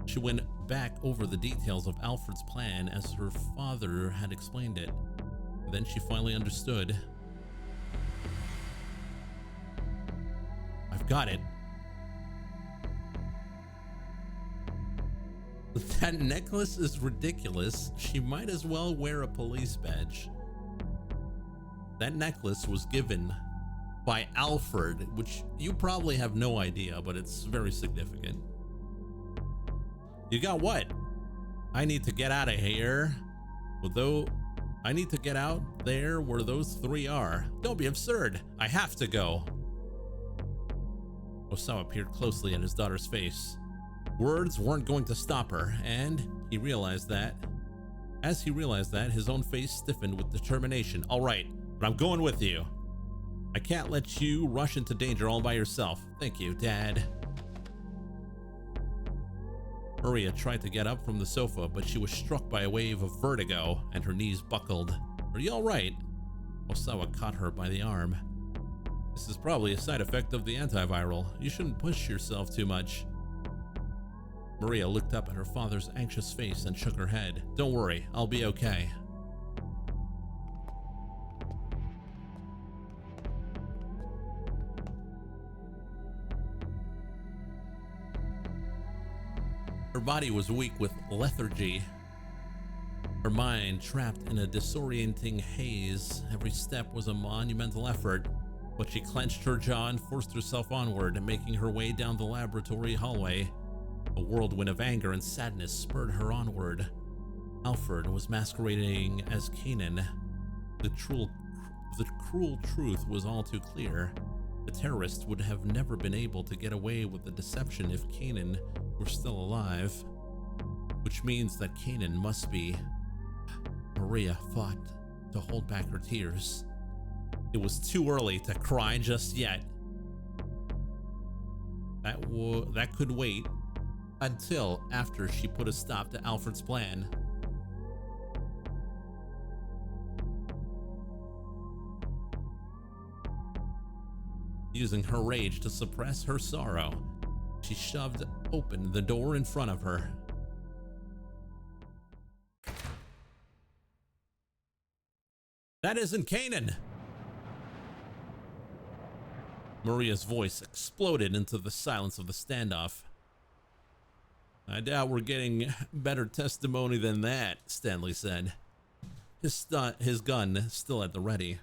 She went back over the details of Alfred's plan as her father had explained it. Then she finally understood. I've got it. That necklace is ridiculous. She might as well wear a police badge. That necklace was given by Alfred, which you probably have no idea, but it's very significant. You got what? I need to get out of here. Although I need to get out there where those three are. Don't be absurd. I have to go. Osawa peered closely at his daughter's face. Words weren't going to stop her, and he realized that. As he realized that, his own face stiffened with determination. All right, but I'm going with you. I can't let you rush into danger all by yourself. Thank you, Dad. Maria tried to get up from the sofa, but she was struck by a wave of vertigo, and her knees buckled. Are you all right? Osawa caught her by the arm. This is probably a side effect of the antiviral. You shouldn't push yourself too much. Maria looked up at her father's anxious face and shook her head. Don't worry, I'll be okay. Her body was weak with lethargy. Her mind trapped in a disorienting haze. Every step was a monumental effort, but she clenched her jaw and forced herself onward, making her way down the laboratory hallway. A whirlwind of anger and sadness spurred her onward. Alfred was masquerading as Kanan. The cruel truth was all too clear. The terrorists would have never been able to get away with the deception if Kanan were still alive. Which means that Kanan must be. Maria fought to hold back her tears. It was too early to cry just yet. That could wait until after she put a stop to Alfred's plan. Using her rage to suppress her sorrow, she shoved open the door in front of her. That isn't Kanan! Maria's voice exploded into the silence of the standoff. I doubt we're getting better testimony than that, Stanley said, his gun still at the ready.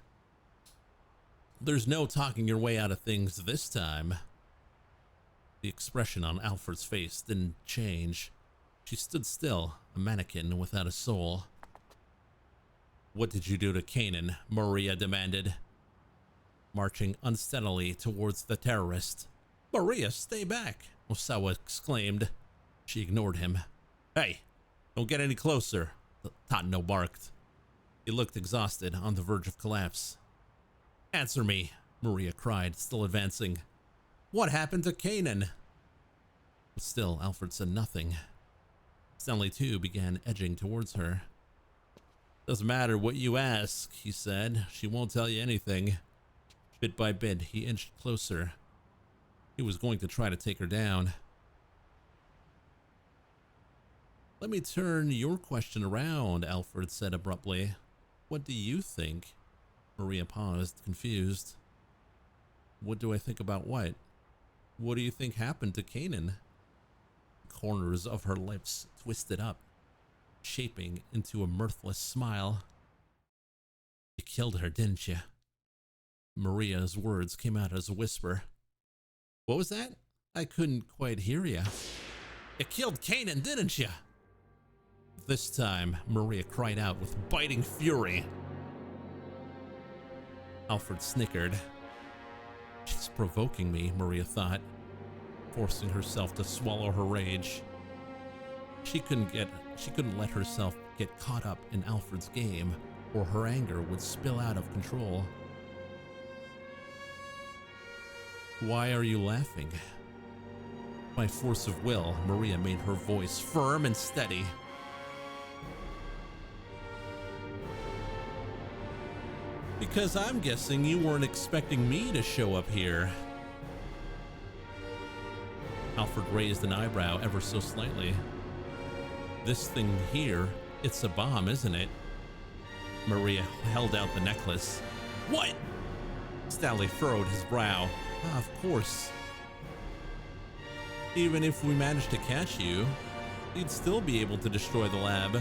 There's no talking your way out of things this time. The expression on Alfred's face didn't change. She stood still, a mannequin without a soul. What did you do to Kanan? Maria demanded, marching unsteadily towards the terrorist. Maria, stay back, Osawa exclaimed. She ignored him. Hey, don't get any closer, Tatno barked. He looked exhausted, on the verge of collapse. Answer me, Maria cried, still advancing. What happened to Kanan? Still, Alfred said nothing. Stanley, too, began edging towards her. Doesn't matter what you ask, he said. She won't tell you anything. Bit by bit, he inched closer. He was going to try to take her down. Let me turn your question around, Alfred said abruptly. What do you think? Maria paused, confused. What do I think about what? What do you think happened to Kanan? The corners of her lips twisted up, shaping into a mirthless smile. You killed her, didn't you? Maria's words came out as a whisper. What was that? I couldn't quite hear you. You killed Kanan, didn't you? This time, Maria cried out with biting fury. Alfred snickered. She's provoking me, Maria thought, forcing herself to swallow her rage. She couldn't let herself get caught up in Alfred's game, or her anger would spill out of control. Why are you laughing? By force of will, Maria made her voice firm and steady. Because I'm guessing you weren't expecting me to show up here. Alfred raised an eyebrow ever so slightly. This thing here, it's a bomb, isn't it? Maria held out the necklace. What? Stanley furrowed his brow. Ah, of course. Even if we managed to catch you, you'd still be able to destroy the lab.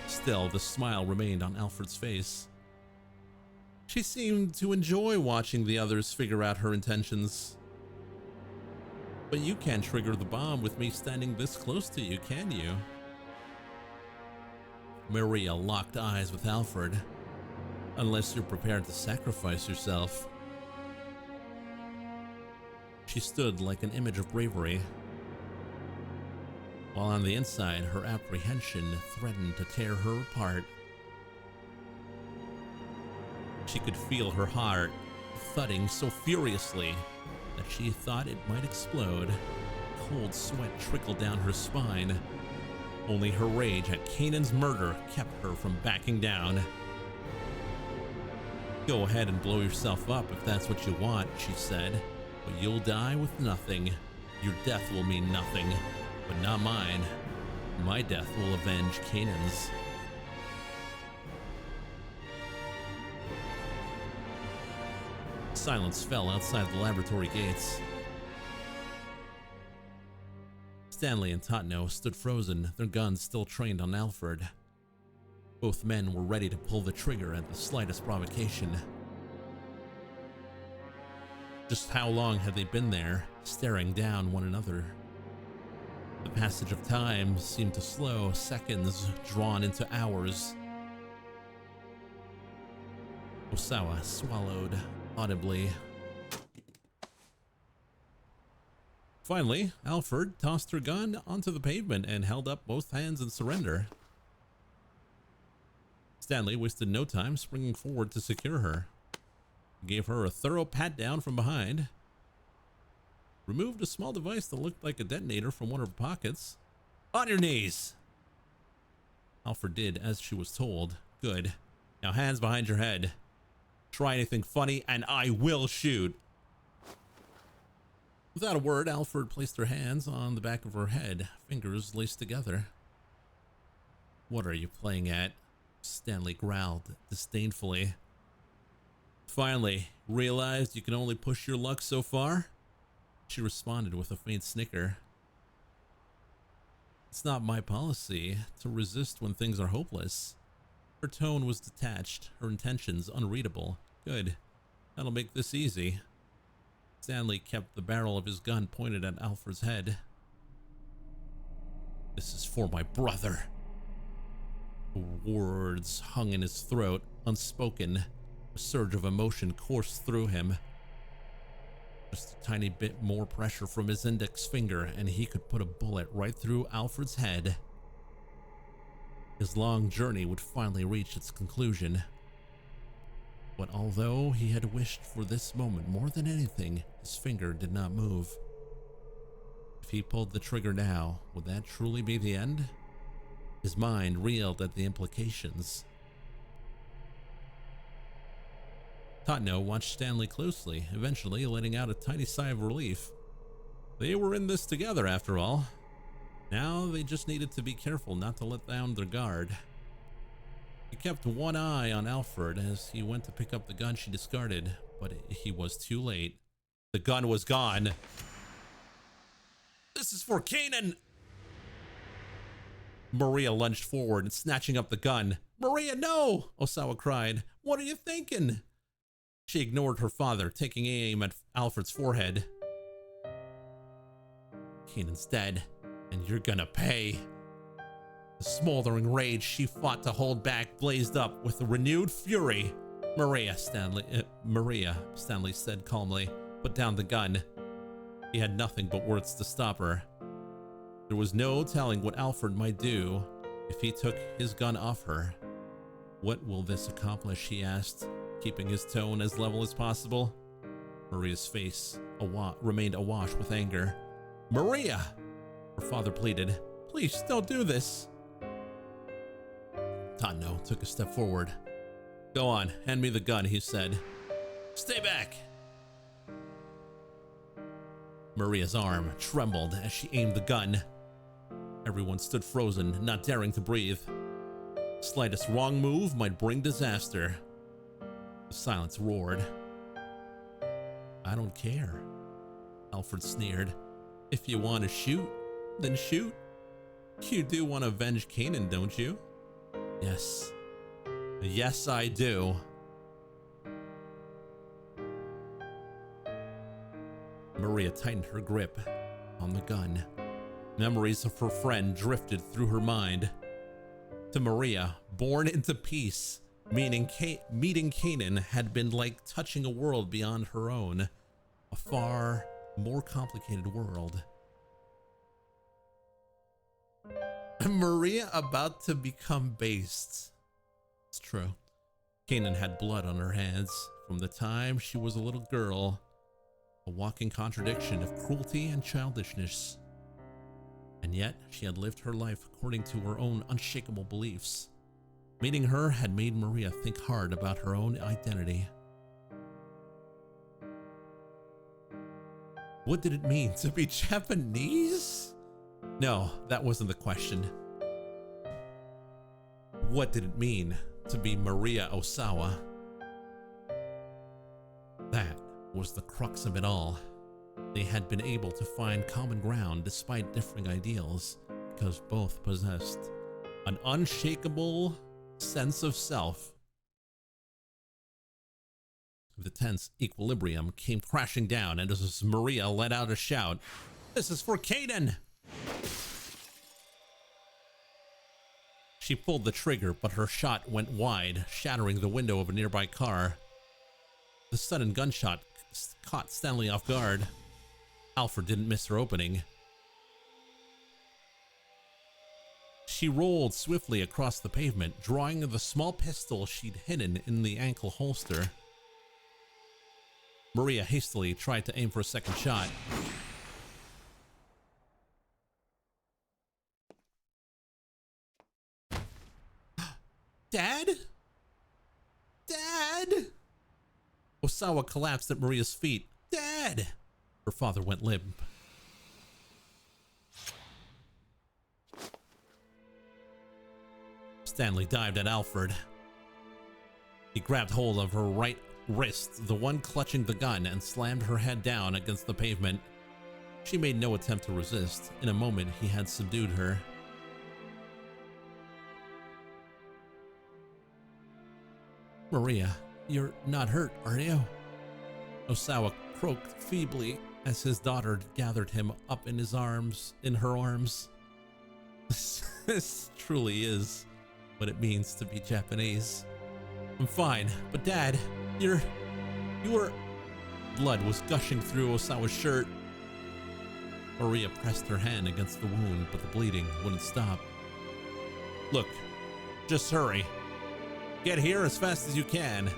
Still, the smile remained on Alfred's face. She seemed to enjoy watching the others figure out her intentions. But you can't trigger the bomb with me standing this close to you, can you? Maria locked eyes with Alfred. Unless you're prepared to sacrifice yourself. She stood like an image of bravery, while on the inside, her apprehension threatened to tear her apart. She could feel her heart thudding so furiously that she thought it might explode. Cold sweat trickled down her spine. Only her rage at Kanan's murder kept her from backing down. Go ahead and blow yourself up if that's what you want, she said, but you'll die with nothing. Your death will mean nothing, but not mine. My death will avenge Kanan's. Silence fell outside the laboratory gates. Stanley and Totno stood frozen, their guns still trained on Alfred. Both men were ready to pull the trigger at the slightest provocation. Just how long had they been there, staring down one another? The passage of time seemed to slow, seconds drawn into hours. Osawa swallowed audibly. Finally, Alfred tossed her gun onto the pavement and held up both hands in surrender. Stanley wasted no time springing forward to secure her. He gave her a thorough pat down from behind, removed a small device that looked like a detonator from one of her pockets. On your knees! Alfred did as she was told. Good. Now hands behind your head. Try anything funny and I will shoot. Without a word, Alfred placed her hands on the back of her head, fingers laced together. What are you playing at? Stanley growled disdainfully. Finally, realized you can only push your luck so far? She responded with a faint snicker. It's not my policy to resist when things are hopeless. Her tone was detached, her intentions unreadable. Good. That'll make this easy. Stanley kept the barrel of his gun pointed at Alfred's head. This is for my brother. Words hung in his throat, unspoken. A surge of emotion coursed through him. Just a tiny bit more pressure from his index finger, and he could put a bullet right through Alfred's head. His long journey would finally reach its conclusion. But although he had wished for this moment more than anything, his finger did not move. If he pulled the trigger now, would that truly be the end? His mind reeled at the implications. Totno watched Stanley closely, eventually letting out a tiny sigh of relief. They were in this together after all. Now they just needed to be careful not to let down their guard. He kept one eye on Alfred as he went to pick up the gun she discarded, but he was too late. The gun was gone. This is for Kanan! Maria lunged forward and snatching up the gun. Maria, no! Osawa cried. What are you thinking? She ignored her father, taking aim at Alfred's forehead. Kanan's dead, and you're gonna pay. The smoldering rage she fought to hold back blazed up with a renewed fury. Maria, Stanley said calmly, put down the gun. He had nothing but words to stop her. There was no telling what Alfred might do if he took his gun off her. What will this accomplish, he asked, keeping his tone as level as possible. Maria's face remained awash with anger. Maria! Her father pleaded. Please, don't do this. Tatno took a step forward. Go on, hand me the gun, he said. Stay back! Maria's arm trembled as she aimed the gun. Everyone stood frozen, not daring to breathe. Slightest wrong move might bring disaster. The silence roared. I don't care, Alfred sneered. If you want to shoot, then shoot. You do want to avenge Kanan, don't you? Yes. Yes, I do. Maria tightened her grip on the gun. Memories of her friend drifted through her mind. To Maria, born into peace, meeting Kanan had been like touching a world beyond her own, a far more complicated world. Maria about to become based. It's true. Kanan had blood on her hands from the time she was a little girl, a walking contradiction of cruelty and childishness. And yet, she had lived her life according to her own unshakable beliefs. Meeting her had made Maria think hard about her own identity. What did it mean to be Japanese? No, that wasn't the question. What did it mean to be Maria Osawa? That was the crux of it all. They had been able to find common ground despite differing ideals, because both possessed an unshakable sense of self. The tense equilibrium came crashing down, and as Maria let out a shout, "This is for Kanan!" She pulled the trigger, but her shot went wide, shattering the window of a nearby car. The sudden gunshot caught Stanley off guard. Alfred didn't miss her opening. She rolled swiftly across the pavement, drawing the small pistol she'd hidden in the ankle holster. Maria hastily tried to aim for a second shot. Dad? Dad? Osawa collapsed at Maria's feet. Dad! Her father went limp. Stanley dived at Alfred. He grabbed hold of her right wrist, the one clutching the gun, and slammed her head down against the pavement. She made no attempt to resist. In a moment, he had subdued her. Maria, you're not hurt, are you? Osawa croaked feebly as his daughter gathered him up in her arms. This truly is what it means to be Japanese. I'm fine, but Dad, you were... Blood was gushing through Osawa's shirt. Maria pressed her hand against the wound, but the bleeding wouldn't stop. Look, just hurry. Get here as fast as you can.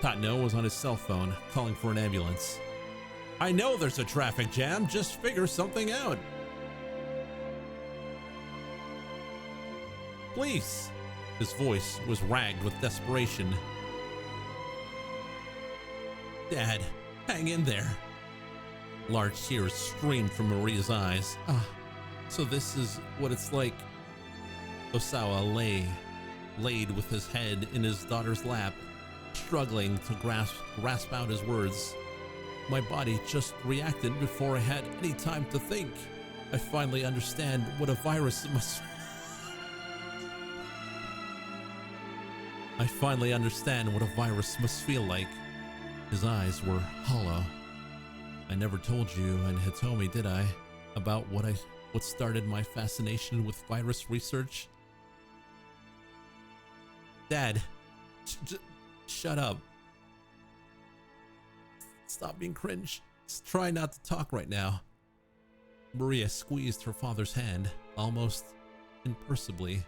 Tatno was on his cell phone, calling for an ambulance. I know there's a traffic jam, just figure something out. Please. His voice was ragged with desperation. Dad, hang in there. Large tears streamed from Maria's eyes. So this is what it's like. Osawa laid with his head in his daughter's lap, struggling to grasp out his words. My body just reacted before I had any time to think. I finally understand what a virus must... I finally understand what a virus must feel like. His eyes were hollow. I never told you and Hitomi, did I, about what started my fascination with virus research? Dad, Shut up. Stop being cringe. Just try not to talk right now. Maria squeezed her father's hand, almost imperceptibly.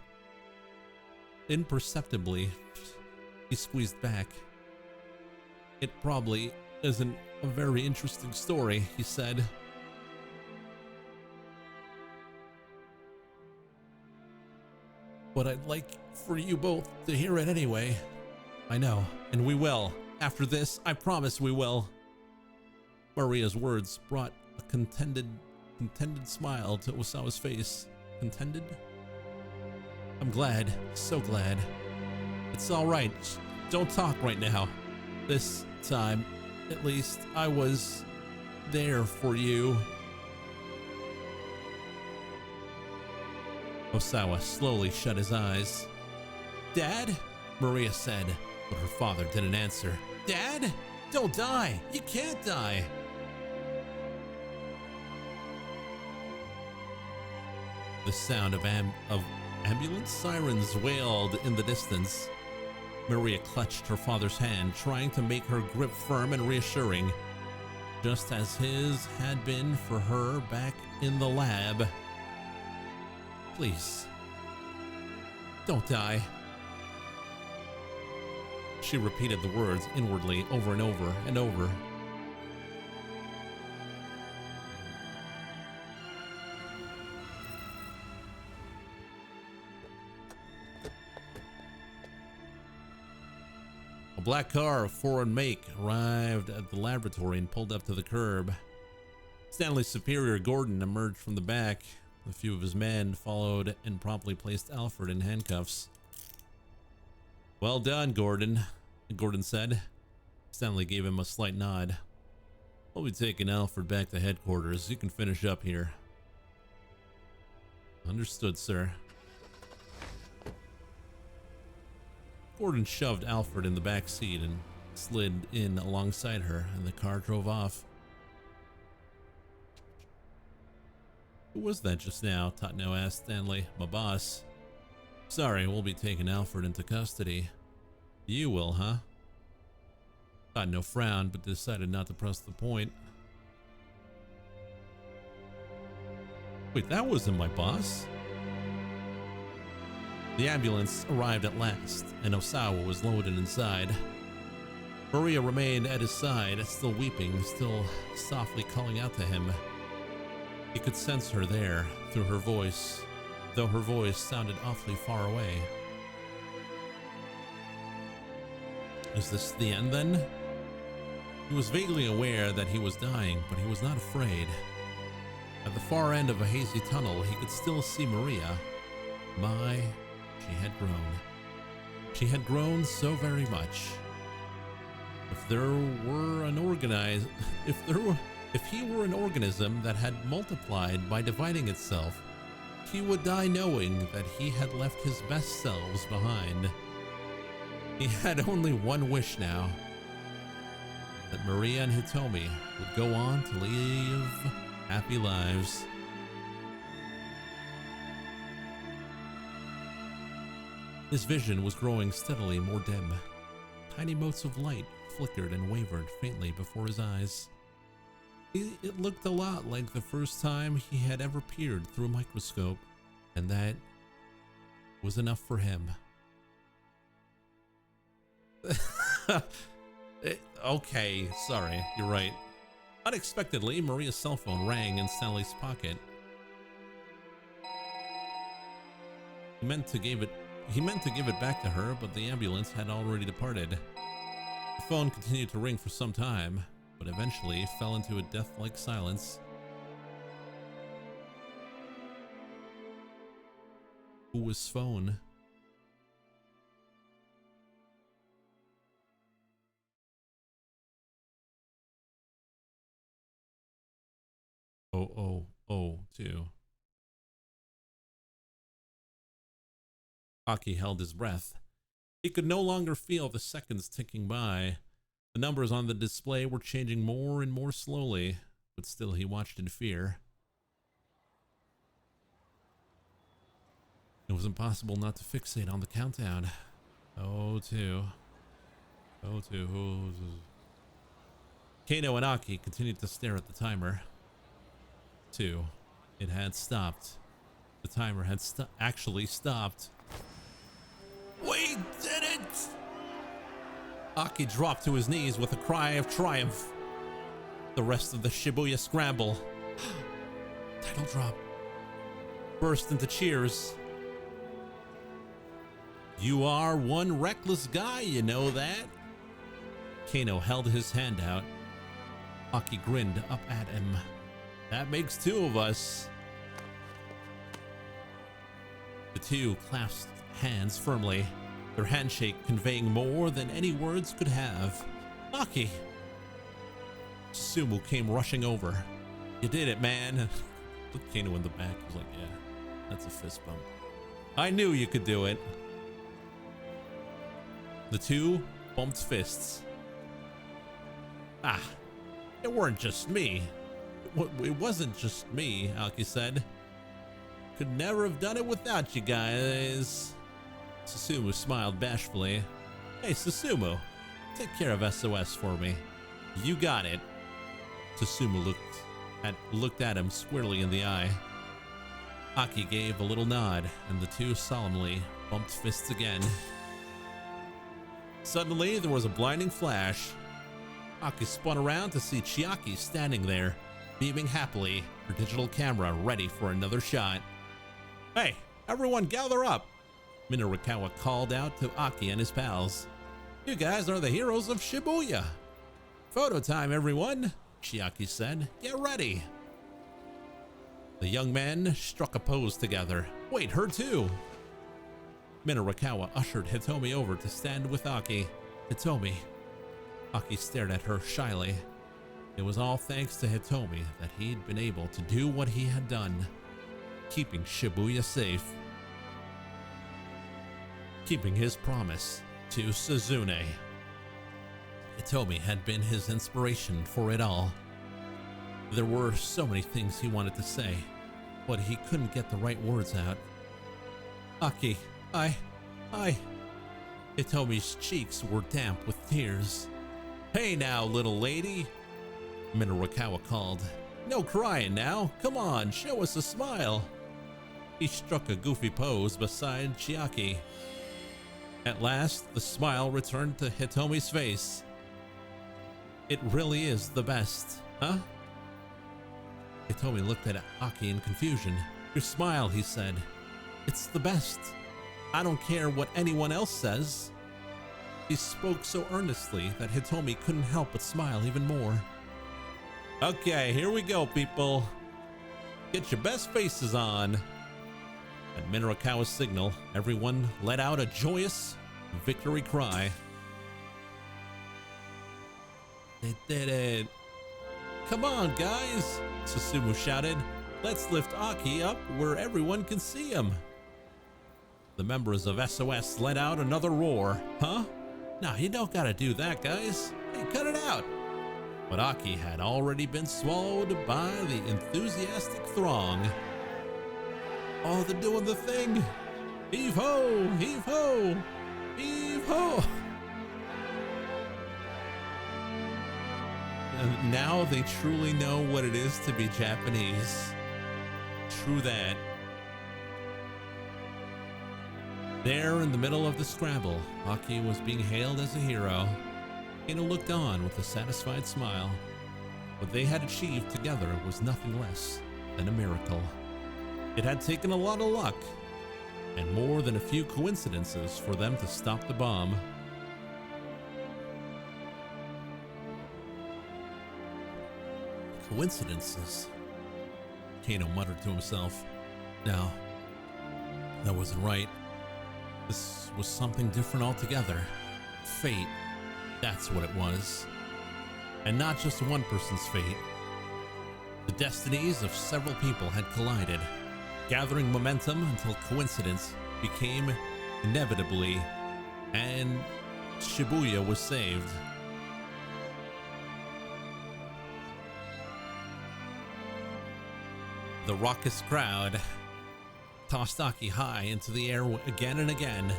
He squeezed back. It probably isn't a very interesting story, he said. But I'd like for you both to hear it anyway. I know, and we will. After this, I promise we will. Maria's words brought a contented smile to Osawa's face. Contented? I'm glad, so glad. It's all right. Don't talk right now. This time, at least, I was there for you. Osawa slowly shut his eyes. Dad? Maria said, but her father didn't answer. Dad? Don't die! You can't die! The sound of ambulance sirens wailed in the distance. Maria clutched her father's hand, trying to make her grip firm and reassuring, just as his had been for her back in the lab. Please, don't die. She repeated the words inwardly over and over and over. A black car of foreign make arrived at the laboratory and pulled up to the curb. Stanley's superior, Gordon, emerged from the back. A few of his men followed and promptly placed Alfred in handcuffs. Well done, Gordon, Gordon said. Stanley gave him a slight nod. I'll be taking Alfred back to headquarters. You can finish up here. Understood, sir. Gordon shoved Alfred in the back seat and slid in alongside her, and the car drove off. Who was that just now? Tatno asked Stanley. My boss. Sorry, we'll be taking Alfred into custody. You will, huh? Tatno frowned, but decided not to press the point. Wait, that wasn't my boss? The ambulance arrived at last, and Osawa was loaded inside. Maria remained at his side, still weeping, still softly calling out to him. He could sense her there, through her voice, though her voice sounded awfully far away. Is this the end then? He was vaguely aware that he was dying, but he was not afraid. At the far end of a hazy tunnel, he could still see Maria. My, she had grown. She had grown so very much. If there were an if he were an organism that had multiplied by dividing itself, he would die knowing that he had left his best selves behind. He had only one wish now, that Maria and Hitomi would go on to live happy lives. His vision was growing steadily more dim. Tiny motes of light flickered and wavered faintly before his eyes. It looked a lot like the first time he had ever peered through a microscope, and that was enough for him. Okay, sorry, you're right. Unexpectedly, Maria's cell phone rang in Stanley's pocket. He meant to give it back to her, but the ambulance had already departed. The phone continued to ring for some time, but eventually fell into a death-like silence. Who was phone? Two. Aki held his breath. He could no longer feel the seconds ticking by. The numbers on the display were changing more and more slowly, but still he watched in fear. It was impossible not to fixate on the countdown. 02. Oh, two. Kano and Aki continued to stare at the timer. 2. It had stopped. The timer had actually stopped. We did it! Aki dropped to his knees with a cry of triumph. The rest of the Shibuya Scramble, title drop, burst into cheers. You are one reckless guy, you know that? Kano held his hand out. Aki grinned up at him. That makes 2 of us. The 2 clasped hands firmly, their handshake conveying more than any words could have. Aki! Sumu came rushing over. You did it, man. Looked Kano in the back. He was like, yeah, that's a fist bump. I knew you could do it. The 2 bumped fists. Ah, it weren't just me. It wasn't just me, Aki said. Could never have done it without you guys. Susumu smiled bashfully. Hey, Susumu, take care of SOS for me. You got it. Susumu looked at him squarely in the eye. Aki gave a little nod, and the 2 solemnly bumped fists again. Suddenly, there was a blinding flash. Aki spun around to see Chiaki standing there, beaming happily, her digital camera ready for another shot. Hey, everyone gather up! Minarikawa called out to Aki and his pals. You guys are the heroes of Shibuya! Photo time, everyone! Chiaki said. Get ready! The young men struck a pose together. Wait, her too! Minarikawa ushered Hitomi over to stand with Aki. Hitomi. Aki stared at her shyly. It was all thanks to Hitomi that he'd been able to do what he had done. Keeping Shibuya safe. Keeping his promise to Suzune. Hitomi had been his inspiration for it all. There were so many things he wanted to say, but he couldn't get the right words out. Aki, I... Hitomi's cheeks were damp with tears. Hey now, little lady, Minarikawa called. No crying now, come on, show us a smile. He struck a goofy pose beside Chiaki. At last, the smile returned to Hitomi's face. It really is the best, huh? Hitomi looked at Aki in confusion. Your smile, he said. It's the best. I don't care what anyone else says. He spoke so earnestly that Hitomi couldn't help but smile even more. Okay, here we go, people. Get your best faces on. At Minarikawa's signal, everyone let out a joyous victory cry. They did it. Come on, guys, Susumu shouted. Let's lift Aki up where everyone can see him. The members of SOS let out another roar. Huh? Nah, you don't gotta do that, guys. Hey, cut it out. But Aki had already been swallowed by the enthusiastic throng. Oh, they're doing the thing. Heave ho, heave ho, heave ho. And now they truly know what it is to be Japanese. True that. There in the middle of the scramble, Aki was being hailed as a hero. Kano looked on with a satisfied smile. What they had achieved together was nothing less than a miracle. It had taken a lot of luck, and more than a few coincidences for them to stop the bomb. Coincidences? Kano muttered to himself. No, that wasn't right. This was something different altogether. Fate, that's what it was. And not just one person's fate. The destinies of several people had collided, gathering momentum until coincidence became inevitably, and Shibuya was saved. The raucous crowd tossed Aki high into the air again and again.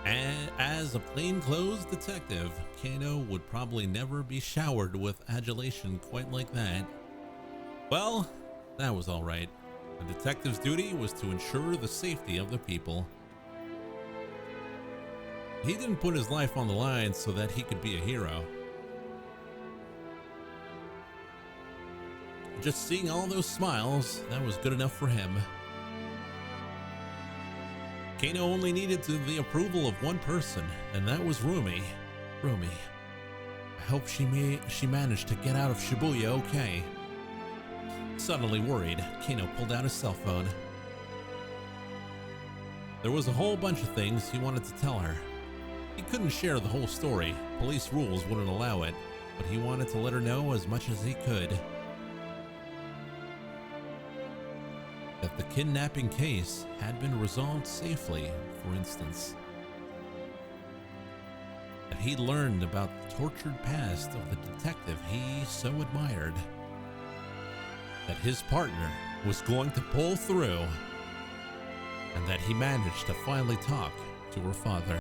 As a plainclothes detective, Kano would probably never be showered with adulation quite like that. Well, that was alright. A detective's duty was to ensure the safety of the people. He didn't put his life on the line so that he could be a hero. Just seeing all those smiles, that was good enough for him. Kano only needed the approval of one person, and that was Rumi. Rumi. I hope she managed to get out of Shibuya okay. Suddenly worried, Kano pulled out his cell phone. There was a whole bunch of things he wanted to tell her. He couldn't share the whole story, police rules wouldn't allow it, but he wanted to let her know as much as he could. That the kidnapping case had been resolved safely, for instance. That he learned about the tortured past of the detective he so admired. That his partner was going to pull through. And that he managed to finally talk to her father.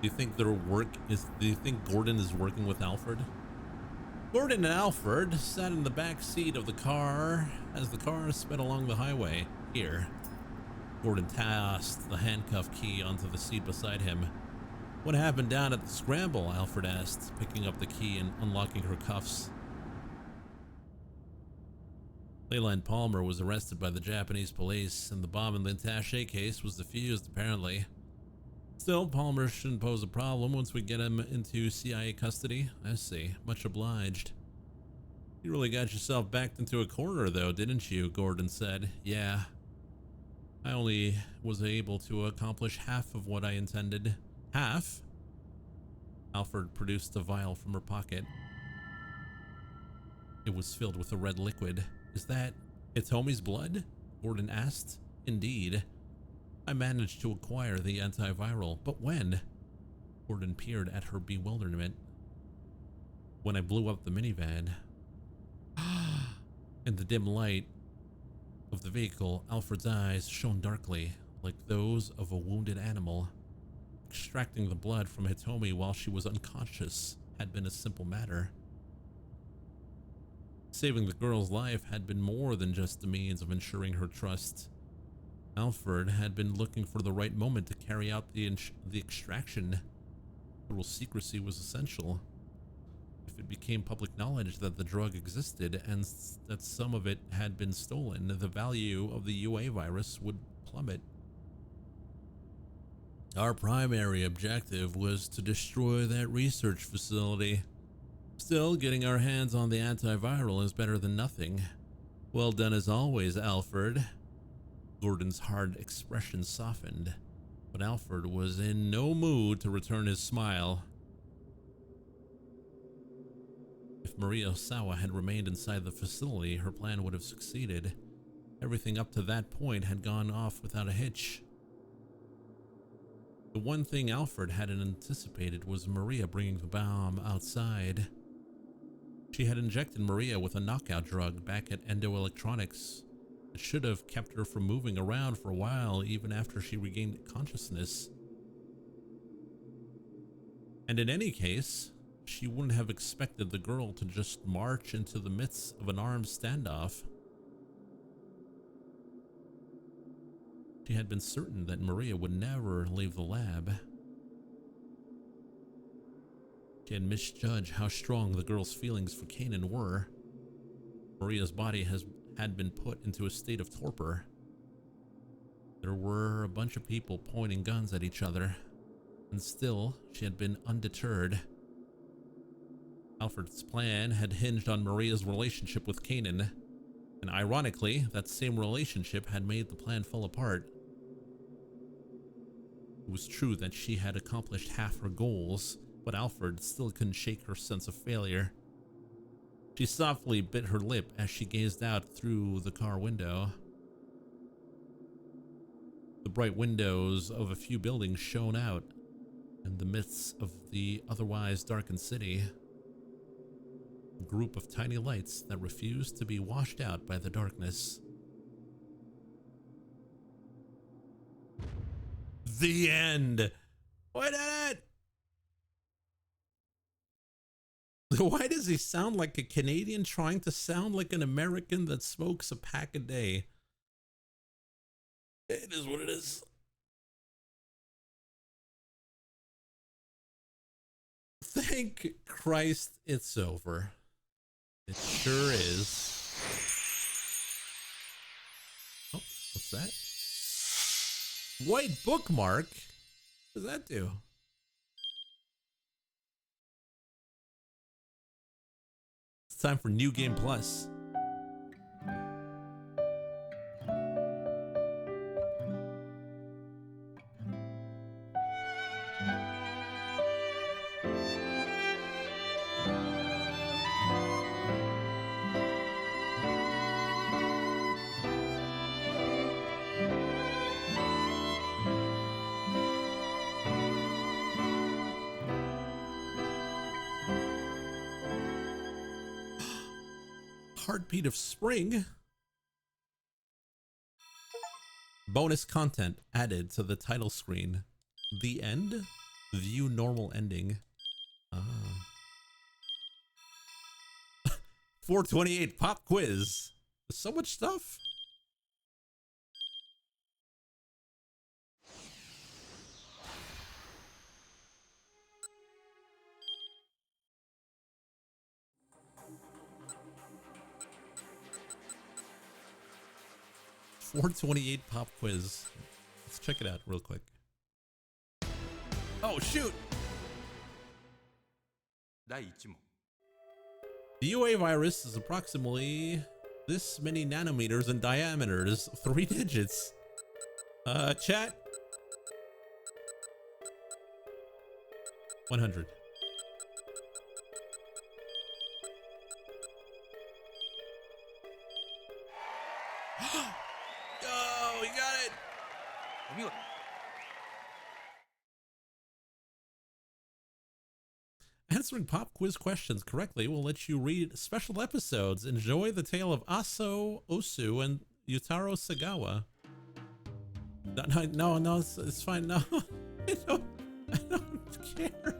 Do you think do you think Gordon is working with Alfred? Gordon and Alfred sat in the back seat of the car as the car sped along the highway. Here, Gordon tossed the handcuff key onto the seat beside him. What happened down at the scramble? Alfred asked, picking up the key and unlocking her cuffs. Leyland Palmer was arrested by the Japanese police, and the bomb in the attaché case was defused, apparently. Still, Palmer shouldn't pose a problem once we get him into CIA custody. I see. Much obliged. You really got yourself backed into a corner, though, didn't you? Gordon said. Yeah. I only was able to accomplish half of what I intended. Half? Alfred produced a vial from her pocket. It was filled with a red liquid. Is that Hitomi's blood? Gordon asked. Indeed. I managed to acquire the antiviral, but when? Gordon peered at her bewilderment. When I blew up the minivan. In the dim light of the vehicle, Alfred's eyes shone darkly, like those of a wounded animal. Extracting the blood from Hitomi while she was unconscious had been a simple matter. Saving the girl's life had been more than just a means of ensuring her trust. Alfred had been looking for the right moment to carry out the extraction. Total secrecy was essential. If it became public knowledge that the drug existed and that some of it had been stolen, the value of the UA virus would plummet. Our primary objective was to destroy that research facility. Still, getting our hands on the antiviral is better than nothing. Well done as always, Alfred. Gordon's hard expression softened, but Alfred was in no mood to return his smile. If Maria Osawa had remained inside the facility, her plan would have succeeded. Everything up to that point had gone off without a hitch. The one thing Alfred hadn't anticipated was Maria bringing the bomb outside. She had injected Maria with a knockout drug back at Endo Electronics. It should have kept her from moving around for a while, even after she regained consciousness. And in any case, she wouldn't have expected the girl to just march into the midst of an armed standoff. She had been certain that Maria would never leave the lab. She had misjudged how strong the girl's feelings for Kanan were. Maria's body had been put into a state of torpor. There were a bunch of people pointing guns at each other, and still she had been undeterred. Alfred's plan had hinged on Maria's relationship with Kanan, and ironically, that same relationship had made the plan fall apart. It was true that she had accomplished half her goals, but Alfred still couldn't shake her sense of failure. She softly bit her lip as she gazed out through the car window. The bright windows of a few buildings shone out in the midst of the otherwise darkened city. A group of tiny lights that refused to be washed out by the darkness. The end. Why not? Why does he sound like a Canadian trying to sound like an American that smokes a pack a day? It is what it is. Thank Christ it's over. It sure is. Oh, what's that? White bookmark? What does that do? It's time for New Game Plus. Heartbeat of Spring. Bonus content added to the title screen. The end? View normal ending. 428 pop quiz. So much stuff. .428 pop quiz. Let's check it out real quick. Oh shoot! The UA virus is approximately this many nanometers in diameters, 3 digits. Chat. 100. Oh, we got it. Answering pop quiz questions correctly will let you read special episodes. Enjoy the tale of Aso Osu and Yutaro Sagawa. No, it's fine. No, I don't care.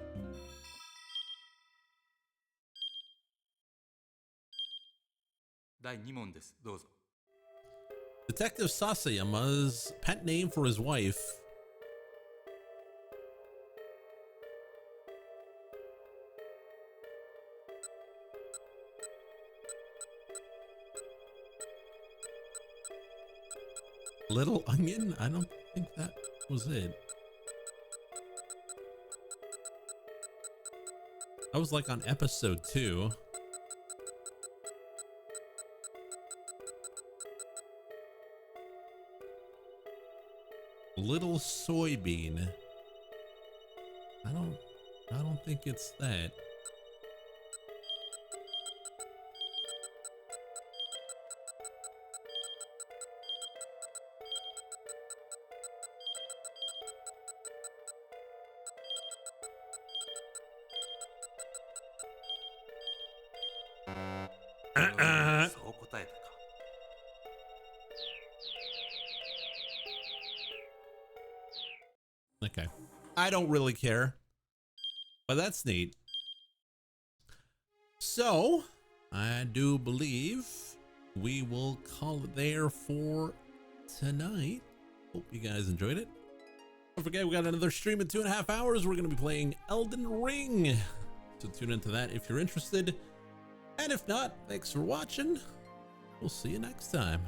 Detective Sasayama's pet name for his wife. Little Onion? I don't think that was it. I was like on episode 2. Little Soybean. I don't think it's that. Okay. I don't really care, but that's neat. So I do believe we will call it there for tonight. Hope you guys enjoyed it. Don't forget, we got another stream in 2.5 hours. We're going to be playing Elden Ring. So tune into that if you're interested. And if not, thanks for watching. We'll see you next time.